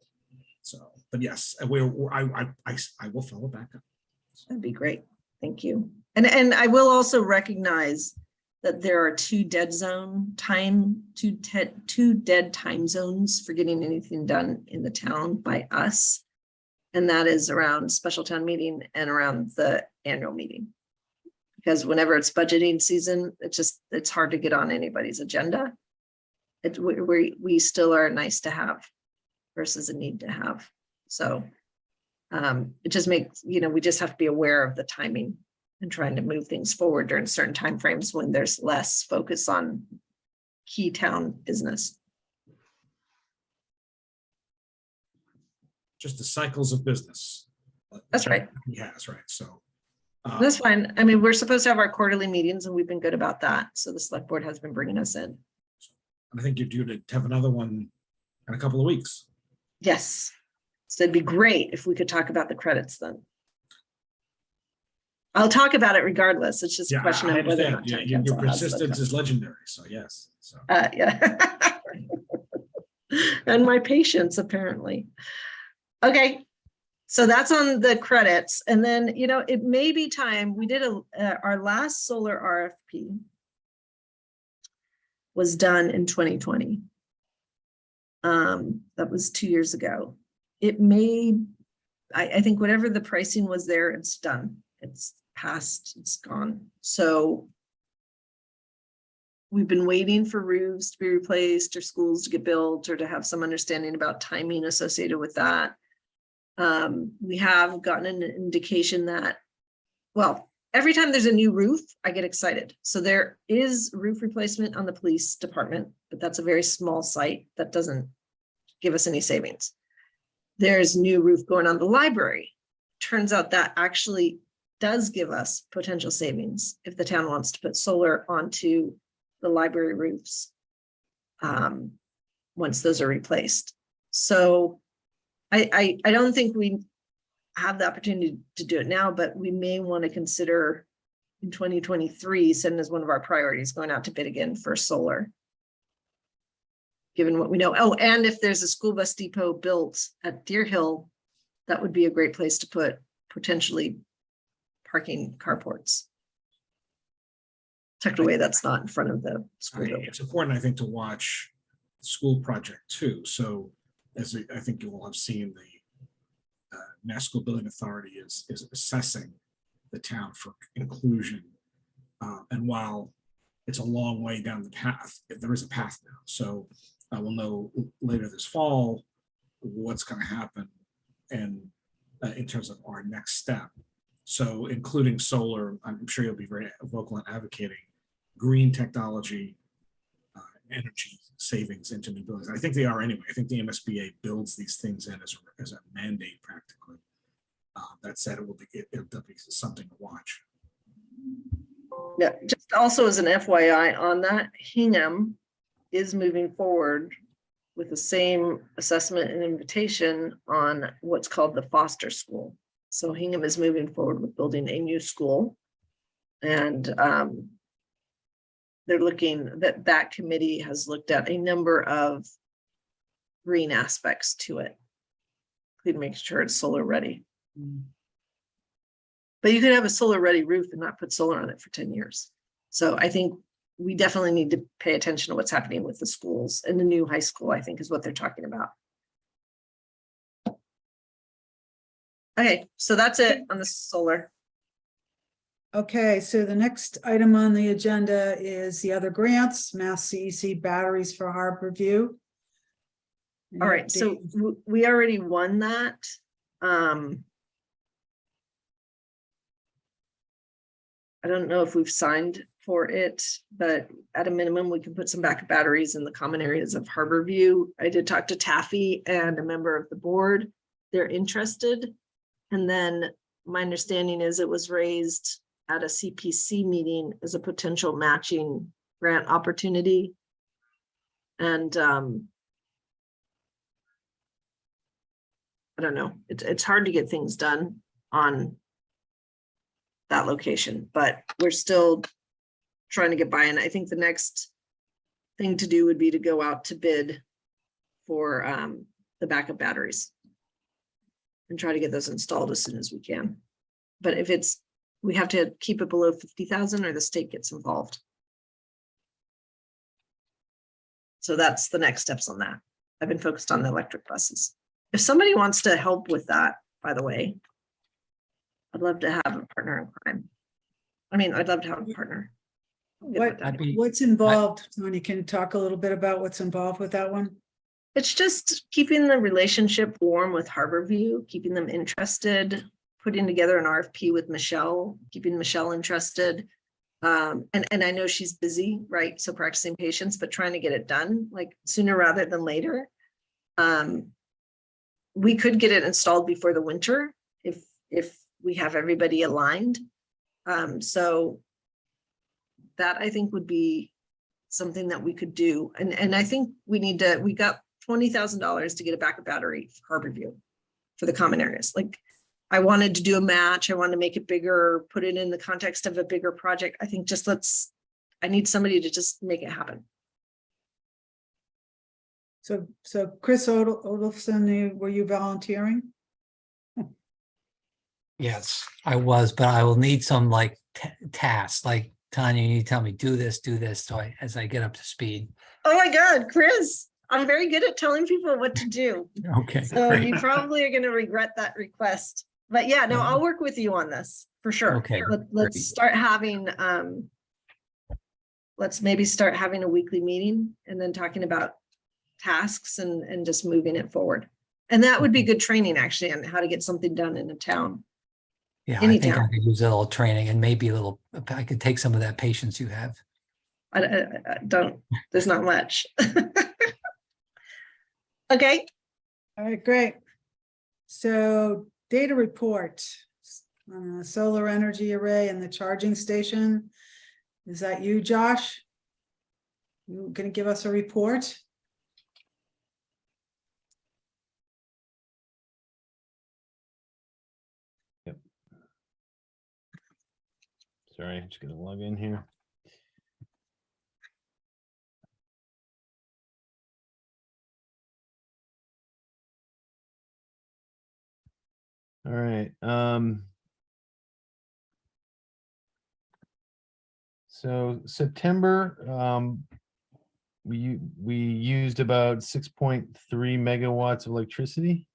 So, but yes, I will follow back up. That'd be great. Thank you. And I will also recognize that there are two dead time zones for getting anything done in the town by us. And that is around special town meeting and around the annual meeting. Because whenever it's budgeting season, it's hard to get on anybody's agenda. We still are nice to have versus a need to have. So it just makes, we just have to be aware of the timing and trying to move things forward during certain timeframes when there's less focus on key town business. Just the cycles of business. That's right. He has, right? So. That's fine. I mean, we're supposed to have our quarterly meetings and we've been good about that. So the select board has been bringing us in. I think you're due to have another one in a couple of weeks. Yes. So it'd be great if we could talk about the credits then. I'll talk about it regardless. It's just a Yeah, question I of whether or understand. not. Yeah, town your council has the persistence is legendary. So yes. So yeah. And my patience, apparently. Okay. So that's on the credits. And then, it may be time, we did our last solar RFP was done in 2020. That was 2 years ago. It may, I think whatever the pricing was there, it's done. It's passed, it's gone. So we've been waiting for roofs to be replaced or schools to get built or to have some understanding about timing associated with that. We have gotten an indication that, well, every time there's a new roof, I get excited. So there is roof replacement on the police department, but that's a very small site that doesn't give us any savings. There's new roof going on the library. Turns out that actually does give us potential savings if the town wants to put solar onto the library roofs once those are replaced. So I don't think we have the opportunity to do it now, but we may want to consider in 2023, setting as one of our priorities, going out to bid again for solar. Given what we know. Oh, and if there's a school bus depot built at Deer Hill, that would be a great place to put potentially parking carports. Tucked away, that's not in front of the school building. it's important, I think, to watch the school project too. So as I think you will have seen, the Mass School Building Authority is assessing the town for inclusion. And while it's a long way down the path, there is a path now. So we'll know later this fall what's going to happen and in terms of our next step. So including solar, I'm sure you'll be very vocal in advocating green technology, energy savings into new buildings. I think they are anyway. I think the MSBA builds these things in as a mandate practically. That said, it'll be something to watch. Yeah, just also as an FYI on that, Hingham is moving forward with the same assessment and invitation on what's called the Foster School. So Hingham is moving forward with building a new school. And they're looking, that committee has looked at a number of green aspects to it, including making sure it's solar ready. But you could have a solar ready roof and not put solar on it for 10 years. So I think we definitely need to pay attention to what's happening with the schools, and the new high school, I think, is what they're talking about. Okay, so that's it on the solar. Okay, so the next item on the agenda is the other grants, Mass CEC batteries for Harborview. All right, so we already won that. I don't know if we've signed for it, but at a minimum, we can put some backup batteries in the common areas of Harborview. I did talk to Taffy and a member of the board. They're interested. And then my understanding is it was raised at a CPC meeting as a potential matching grant opportunity. And I don't know, it's hard to get things done on that location, but we're still trying to get by. And I think the next thing to do would be to go out to bid for the backup batteries and try to get those installed as soon as we can. But if we have to keep it below 50,000 or the state gets involved. So that's the next steps on that. I've been focused on the electric buses. If somebody wants to help with that, by the way, I'd love to have a partner in crime. I mean, I'd love to have a partner. What's involved? Tony, can you talk a little bit about what's involved with that one? It's just keeping the relationship warm with Harborview, keeping them interested, putting together an RFP with Michelle, keeping Michelle interested. And I know she's busy, right? So practicing patience, but trying to get it done like sooner rather than later. We could get it installed before the winter if we have everybody aligned. So that I think would be something that we could do. And I think we got $20,000 to get a backup battery for Harborview for the common areas. Like I wanted to do a match. I wanted to make it bigger, put it in the context of a bigger project. I think I need somebody to just make it happen. So Chris Odolfson, were you volunteering? Yes, I was, but I will need some like tasks, like Tanya, you need to tell me, do this, so as I get up to speed. Oh my God, Chris, I'm very good at telling people what to do. Okay. So great. you probably are going to regret that request. But yeah, no, I'll work with you on this for sure. Okay, Let's great. start having, let's maybe start having a weekly meeting and then talking about tasks and just moving it forward. And that would be good training actually on how to get something done in a town. Yeah, I think I could use a little training and maybe I could take some of that patience you have. I don't, there's not much. Okay. All right, great. So data report on the solar energy array and the charging station. Is that you, Josh? You gonna give us a report? Yep. Sorry, I'm just gonna log in here. All right. So September, we used about 6.3 megawatts of electricity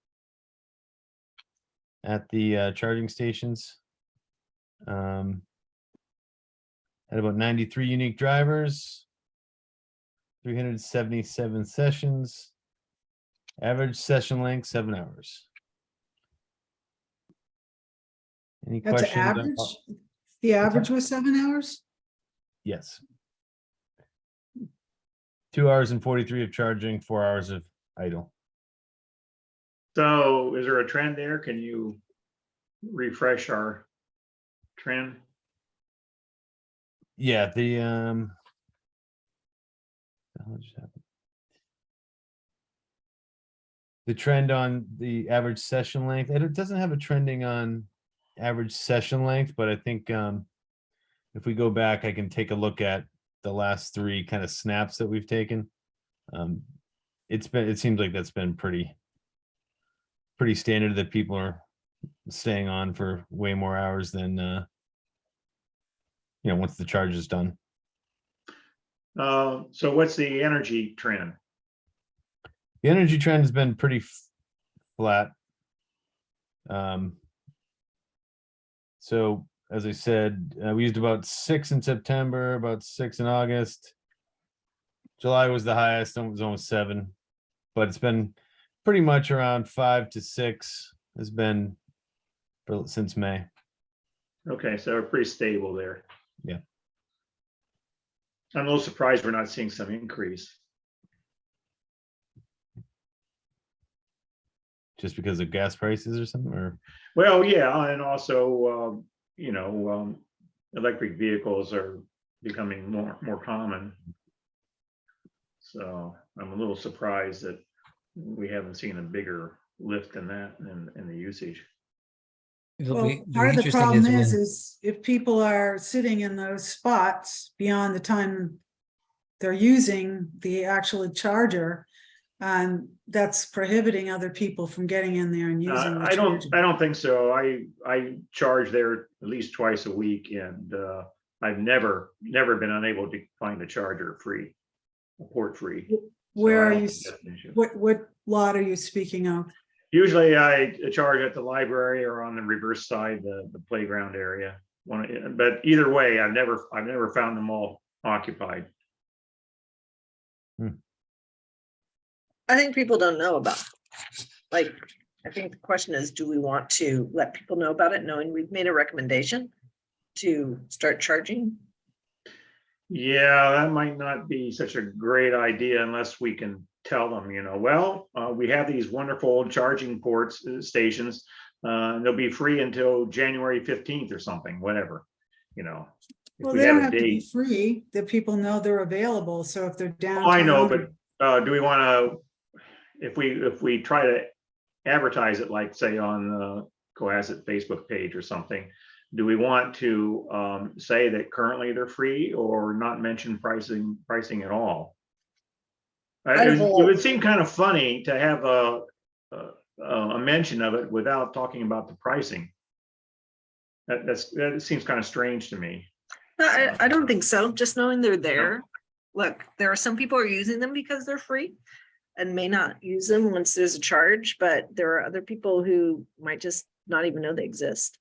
at the charging stations. Had about 93 unique drivers, 377 sessions. Average session length, 7 hours. Any That's questions? average? The average was 7 hours? Yes. 2 hours and 43 of charging, 4 hours of idle. So is there a trend there? Can you refresh our trend? Yeah, what just happened? The trend on the average session length, and it doesn't have a trending on average session length, but I think if we go back, I can take a look at the last 3 kind of snaps that we've taken. It seems like that's been pretty standard, that people are staying on for way more hours than once the charge is done. So what's the energy trend? The energy trend has been pretty flat. So as I said, we used about 6 in September, about 6 in August. July was the highest, it was almost 7, but it's been pretty much around 5 to 6 has been since May. Okay, so we're pretty stable there. Yeah. I'm a little surprised we're not seeing some increase. Just because of gas prices or something, or? Well, yeah, and also, electric vehicles are becoming more common. So I'm a little surprised that we haven't seen a bigger lift in that in the usage. It'll Well, be part of the interesting problem is when- is if people are sitting in those spots beyond the time they're using the actual charger, that's prohibiting other people from getting in there and using the I charger. don't think so. I charge there at least twice a week, and I've never been unable to find a charger free, a port free. Where So I are don't you, think that's an issue. what lot are you speaking of? Usually I charge at the library or on the reverse side, the playground area. But either way, I've never found them all occupied. I think people don't know about, like, I think the question is, do we want to let people know about it, knowing we've made a recommendation to start charging? Yeah, that might not be such a great idea unless we can tell them, well, we have these wonderful charging ports stations. They'll be free until January 15th or something, whatever, if Well, we they had don't a have to be date. free, that people know they're available, so if they're down. Oh, I know, but do we want to, if we try to advertise it, like say on the Cohasset Facebook page or something, do we want to say that currently they're free or not mention pricing at all? It would seem kind of funny to have a mention of it without talking about the pricing. That seems kind of strange to me. No, I don't think so. Just knowing they're there. Look, there are some people who are using them because they're free and may not use them once there's a charge, but there are other people who might just not even know they exist.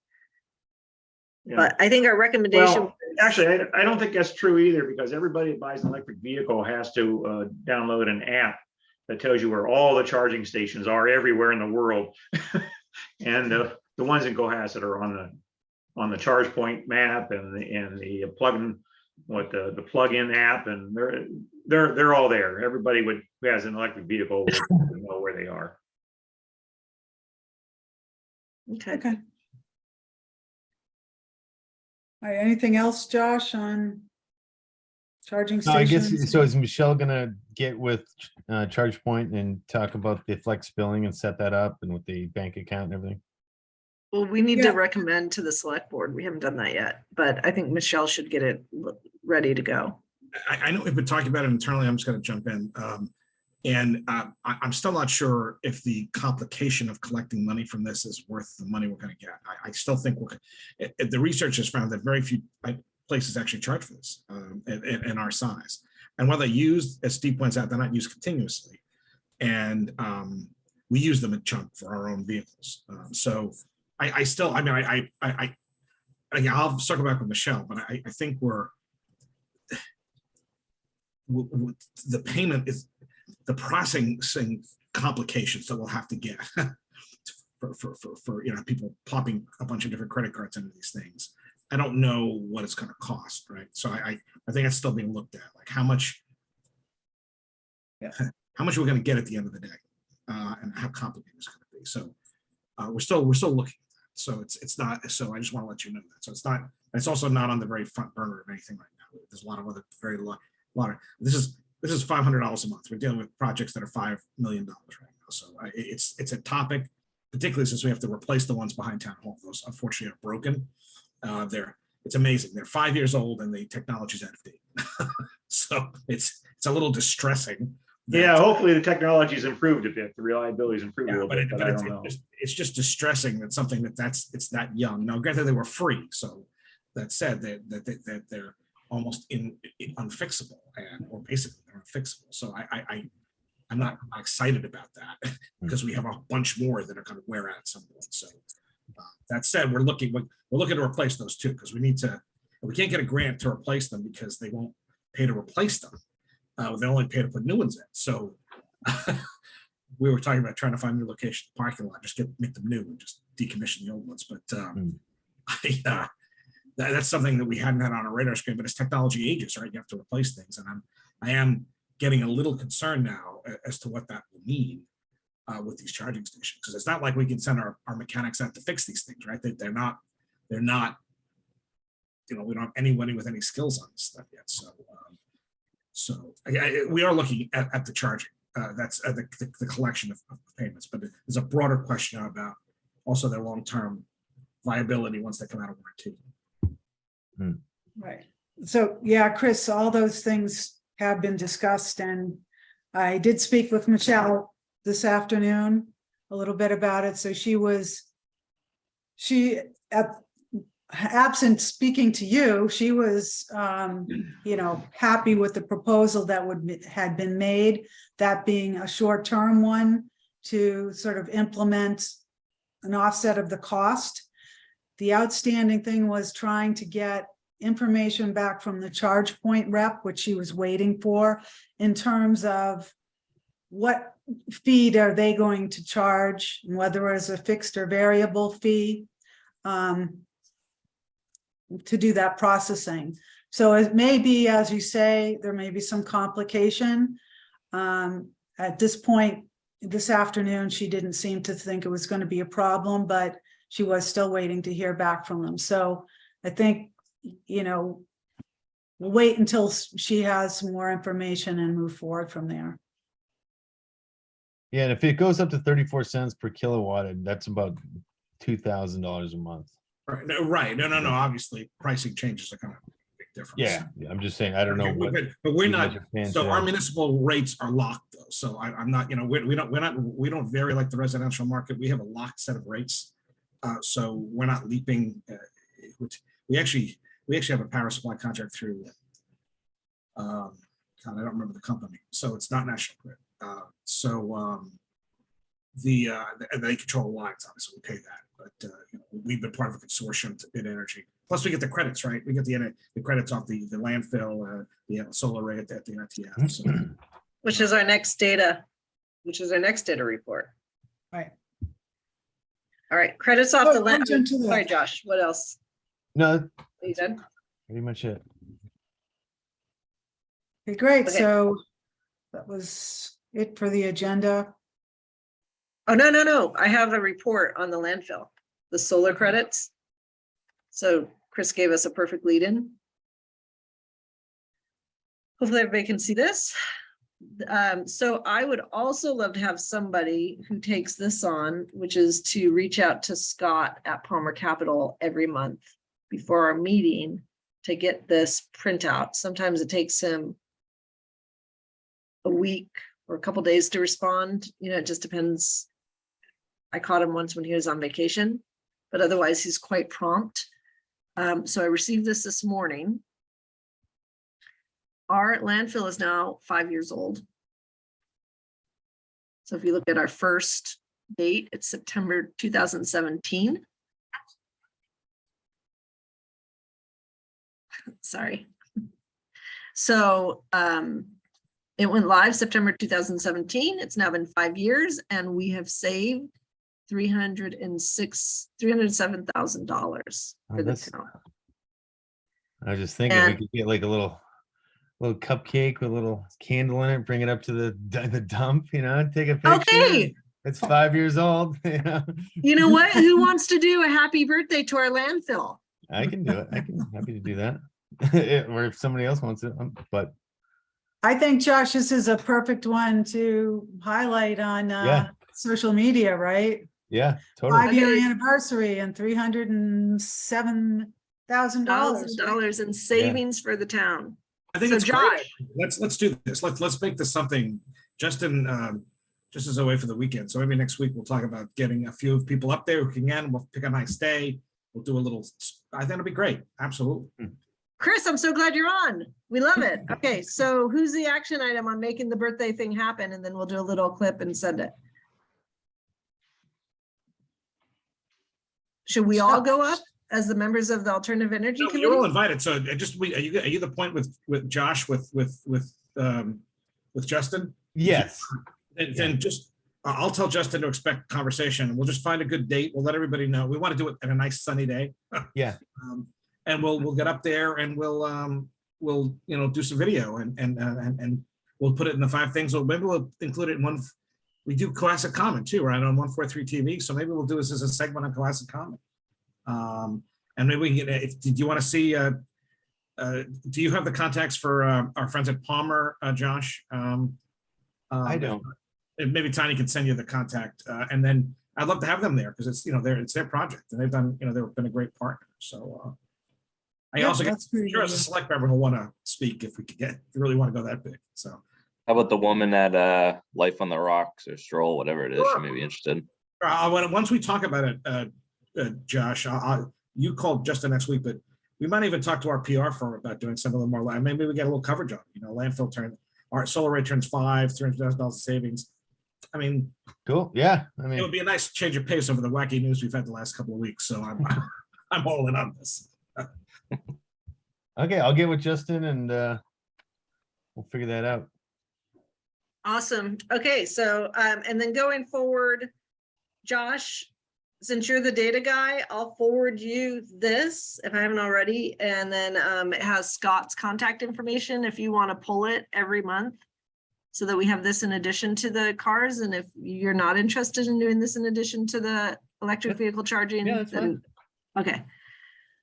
Yeah. But I think our recommendation. Well, actually, I don't think that's true either, because everybody that buys an electric vehicle has to download an app that tells you where all the charging stations are everywhere in the world. And the ones in Cohasset are on the charge point map and the plug-in, the plug-in app, and they're all there. Everybody who has an electric vehicle would know where they are. Okay. All right, anything else, Josh, on charging No, I stations? guess, so is Michelle gonna get with ChargePoint and talk about the flex billing and set that up, and with the bank account and everything? Well, we need Yeah. to recommend to the select board. We haven't done that yet, but I think Michelle should get it ready to go. I know we've been talking about it internally. I'm just going to jump in. I'm still not sure if the complication of collecting money from this is worth the money we're going to get. I still think the research has found that very few places actually charge for this in our size. And while they're used, as Steve points out, they're not used continuously. And we use them in chunk for our own vehicles. So I'll circle back with Michelle, but I think the payment is the processing complications that we'll have to get for people popping a bunch of different credit cards into these things. I don't know what it's going to cost, right? So I think it's still being looked at, like how much we're going to get at the end of the day, and how complicated it's going to be. So we're still looking at that. So it's not. So I just want to let you know that. So it's not. It's also not on the very front burner of anything right now. There's a lot of other lot of. This is $500 a month. We're dealing with projects that are $5 million right now. So it's a topic, particularly since we have to replace the ones behind town hall. Those unfortunately are broken. It's amazing. They're 5 years old and the technology's out of date. So it's a little distressing. Yeah, hopefully the technology's improved a bit. The reliability's improved a little bit, but I don't know. It's just distressing that something it's that young. Now, granted, they were free. So that said, that they're almost unfixable, or basically they're unfixable. So I'm not excited about that because we have a bunch more that are going to wear out at some point. So that said, we're looking to replace those too, because we can't get a grant to replace them because they won't pay to replace them. They only pay to put new ones in. So we were talking about trying to find a new location, parking lot, just make them new and just decommission the old ones. But that's something that we hadn't had on our radar screen. But as technology ages, right, you have to replace things, and I am getting a little concerned now as to what that will mean with these charging stations, because it's not like we can send our mechanics out to fix these things, right? They're not. We don't have anybody with any skills on this stuff yet. So we are looking at the charging. That's the collection of payments, but there's a broader question about also their long-term viability once they come out of warranty. Right. So, yeah, Chris, all those things have been discussed, and I did speak with Michelle this afternoon a little bit about it. So absent speaking to you, she was, happy with the proposal that had been made, that being a short-term one to sort of implement an offset of the cost. The outstanding thing was trying to get information back from the charge point rep, which she was waiting for, in terms of what fee are they going to charge, and whether it's a fixed or variable fee to do that processing. So it may be, as you say, there may be some complication. At this point, this afternoon, she didn't seem to think it was going to be a problem, but she was still waiting to hear back from them. So I think, we'll wait until she has more information and move forward from there. Yeah, and if it goes up to 34 cents per kilowatt, that's about $2,000 a month. Right. No, right. No. Obviously, pricing changes are kind of a big difference. Yeah, I'm just saying, I don't know what. But we're you not. guys are paying So today. our municipal rates are locked though. So I'm not. We don't vary like the residential market. We have a locked set of rates. So we're not leaping. Which we actually have a power supply contract through. God, I don't remember the company. So it's not National Grid. They control the lines. Obviously, we pay that. But we've been part of a consortium to bid energy. Plus, we get the credits, right? We get the credits off the landfill, the solar array at the RTF. So. Which is our next data report. Right. All right, credits off the land. Jump to that. Sorry, Josh, what else? No, Are you done? pretty much it. Okay, great. Okay. So that was it for the agenda. Oh, no. I have a report on the landfill, the solar credits. So Chris gave us a perfect lead in. Hopefully everybody can see this. So I would also love to have somebody who takes this on, which is to reach out to Scott at Palmer Capital every month before our meeting to get this printout. Sometimes it takes him a week or a couple days to respond. It just depends. I caught him once when he was on vacation, but otherwise he's quite prompt. So I received this morning. Our landfill is now 5 years old. So if you look at our first date, it's September 2017. Sorry. So It went live September 2017. It's now been 5 years and we have saved $307,000 Oh, for the that's- town. I was just thinking we And- could get like a little cupcake with a little candle in it, bring it up to the dump, take a picture. Okay, It's 5 years old, you know what? Who wants to do a happy birthday to our landfill? I can do it. Happy to do that. Or if somebody else wants it, but I think Josh, this is a perfect one to highlight on Yeah. social media, right? yeah, totally. 5-year Okay. anniversary and $307,000. $1,000 in savings for the town. I think So it's great. Josh, Let's do this. Let's make this something, Justin, just as a way for the weekend. So maybe next week we'll talk about getting a few people up there who can, we'll pick a nice day. We'll do a little, I think it'll be great. Absolutely. Chris, I'm so glad you're on. We love it. Okay, so who's the action item on making the birthday thing happen? And then we'll do a little clip and send it. Should we all go up as the members of the Alternative Energy No, you're all Committee? invited. So just, are you the point with Josh, with Justin? Yes. Then just, I'll tell Justin to expect conversation. We'll just find a good date. We'll let everybody know. We want to do it on a nice sunny day. Yeah. And we'll get up there and we'll do some video and we'll put it in the 5 things. Or maybe we'll include it in one. We do classic comment too, right, on 143 TV. So maybe we'll do this as a segment on classic comment. And maybe we can get, do you want to see, do you have the contacts for our friends at Palmer, Josh? I don't. And maybe Tiny can send you the contact, and then I'd love to have them there because it's it's their project and they've done they've been a great partner. So I Yeah, also that's pretty sure as a good. select member will want to speak if we could if you really want to go that big. So How about the woman at Life on the Rocks or Stroll, whatever it is, she Sure. may be interested. once we talk about it, Josh, you called Justin next week, but we might even talk to our PR firm about doing some of the more. Maybe we get a little coverage on it. Landfill turn, our solar rate turns $300,000 savings. I mean, Cool. Yeah. I it mean, would be a nice change of pace over the wacky news we've had the last couple of weeks. So I'm all in on this. okay, I'll get with Justin and we'll figure that out. Awesome. Okay, so, and then going forward, Josh, since you're the data guy, I'll forward you this if I haven't already. And then it has Scott's contact information if you want to pull it every month, so that we have this in addition to the cars. And if you're not interested in doing this in addition to the electric vehicle charging, Yeah, that's then, okay.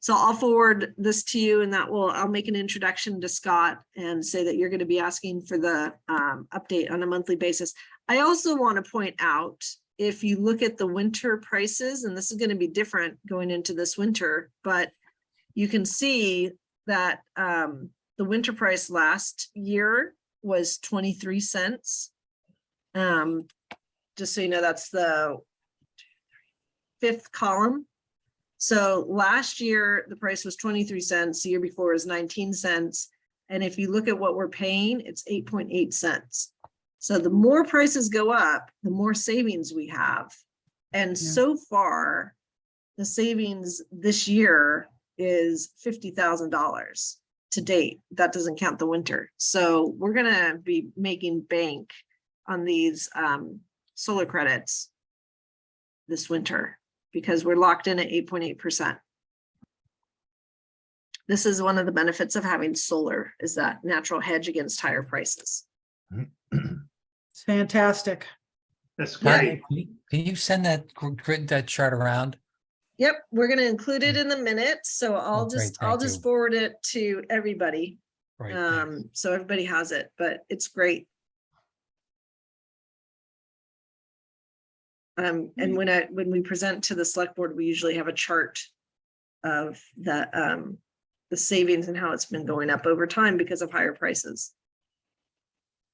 So I'll forward this to you and I'll make an introduction to Scott and say that you're going to be asking for the update on a monthly basis. I also want to point out, if you look at the winter prices, and this is going to be different going into this winter, but you can see that the winter price last year was 23 cents. Just so you know, that's the 5th column. So last year, the price was 23 cents. The year before is 19 cents. And if you look at what we're paying, it's 8.8 cents. So the more prices go up, the more savings we have. And so far, the savings this year is $50,000 to date. That doesn't count the winter. So we're gonna be making bank on these solar credits this winter, because we're locked in at 8.8%. This is one of the benefits of having solar, is that natural hedge against higher prices. It's fantastic. That's Yeah. great. Can you send that chart around? Yep, we're gonna include it in the minutes, so I'll Oh, great, just, I'll thank just you. forward it to everybody. Right. thanks. So everybody has it, but it's great. And when we present to the select board, we usually have a chart of the savings and how it's been going up over time because of higher prices.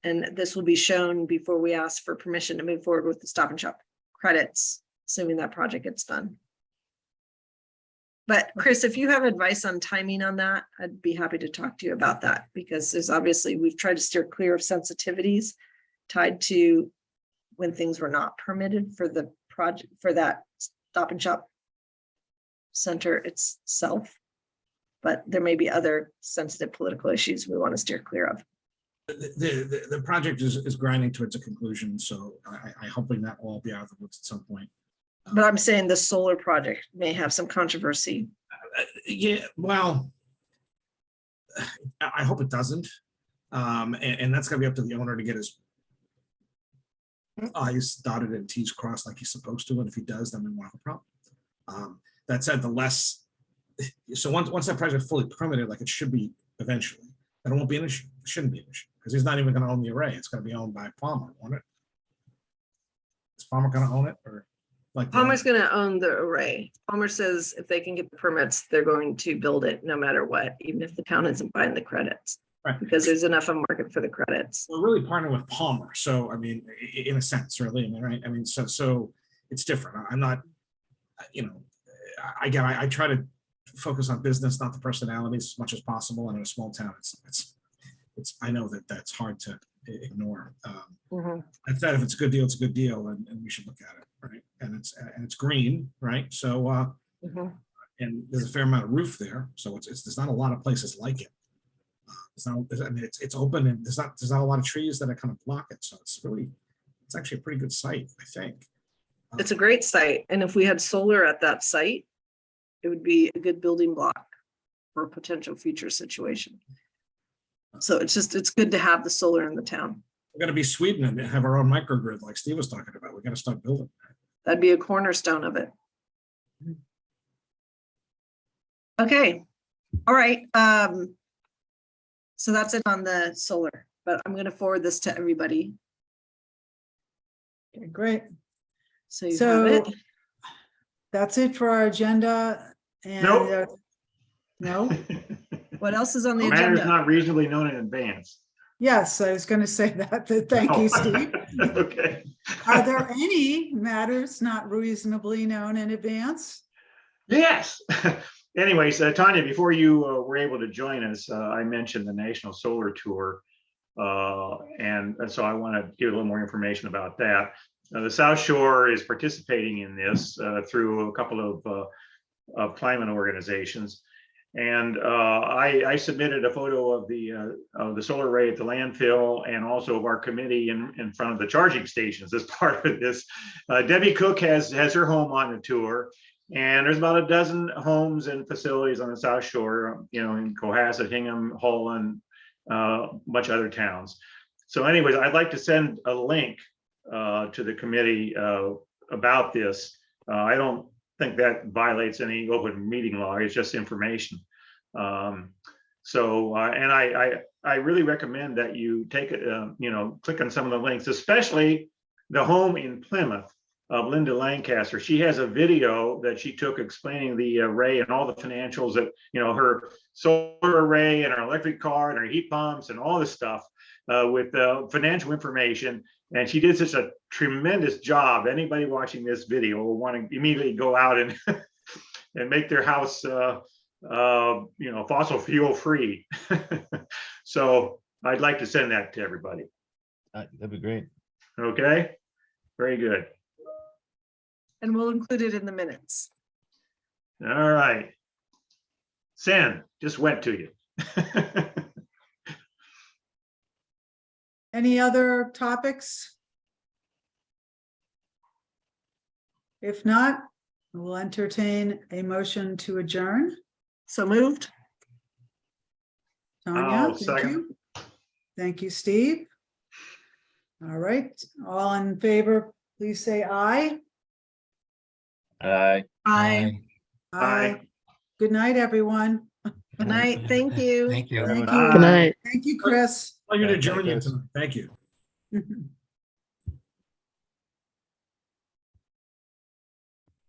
And this will be shown before we ask for permission to move forward with the Stop and Shop credits, assuming that project gets done. But Chris, if you have advice on timing on that, I'd be happy to talk to you about that, because there's obviously, we've tried to steer clear of sensitivities tied to when things were not permitted for the project, for that Stop and Shop center itself. But there may be other sensitive political issues we want to steer clear of. The project is grinding towards a conclusion, so I hoping that will all be out of the woods at some point. But I'm saying the solar project may have some controversy. Yeah, well, I hope it doesn't. And that's gonna be up to the owner to get his I's dotted and T's crossed like he's supposed to, and if he does, then we won't have a problem. That said, the less, so once that project fully permitted, like it should be eventually, then it won't be an issue. It shouldn't be an issue, because he's not even gonna own the array. It's gonna be owned by Palmer, won't it? Is Palmer gonna own it, or like? Palmer's gonna own the array. Palmer says if they can get the permits, they're going to build it no matter what, even if the town isn't buying the credits. Right. Because there's enough of a market for the credits. We're really partnering with Palmer, so I mean, in a sense, really, I mean, right? I mean, so it's different. I'm not, you know, again, I try to focus on business, not the personalities, as much as possible. And in a small town, it's I know that that's hard to ignore. That said, if it's a good deal, it's a good deal, and we should look at it, right? And it's green, right? So and there's a fair amount of roof there, so it's there's not a lot of places like it. It's not, I mean, it's open, and there's not a lot of trees that are kind of block it, so it's actually a pretty good site, I think. It's a great site, and if we had solar at that site, it would be a good building block for a potential future situation. So it's good to have the solar in the town. We're gonna be Sweden and have our own microgrid like Steve was talking about. We're gonna start building. That'd be a cornerstone of it. Okay, all right. So that's it on the solar, but I'm gonna forward this to everybody. Okay, great. So you have So it. that's it for our agenda. And Nope. no, What else is on the Matters agenda? not reasonably known in advance. yes, I was going to say that. Thank you, Steve. Okay. Are there any matters not reasonably known in advance? Yes. Anyways, Tanya, before you were able to join us, I mentioned the National Solar Tour. And so I want to give a little more information about that. The South Shore is participating in this through a couple of climate organizations. And I submitted a photo of the solar array at the landfill, and also of our committee in front of the charging stations as part of this. Debbie Cook has her home on the tour, and there's about a dozen homes and facilities on the South Shore, you know, in Cohasset, Hingham, Hull, and a bunch of other towns. So anyways, I'd like to send a link to the committee about this. I don't think that violates any open meeting law. It's just information. And I really recommend that you take it, you know, click on some of the links, especially the home in Plymouth of Linda Lancaster. She has a video that she took explaining the array and all the financials that, you know, her solar array and her electric car and her heat pumps and all this stuff with financial information. And she did such a tremendous job. Anybody watching this video will want to immediately go out and and make their house, you know, fossil fuel free. So I'd like to send that to everybody. That'd be great. Okay, very good. And we'll include it in the minutes. All right. Send, just went to you. Any other topics? If not, we'll entertain a motion to adjourn. So moved. Tanya, I'll thank second. you. Thank you, Steve. All right, all in favor, please say aye. Aye. Aye. Good night, everyone. Good night. Thank you. Thank you. Thank Bye. you. Good night. Thank you, Chris. Pleasure to Thank join you, you Chris. tonight. Thank you.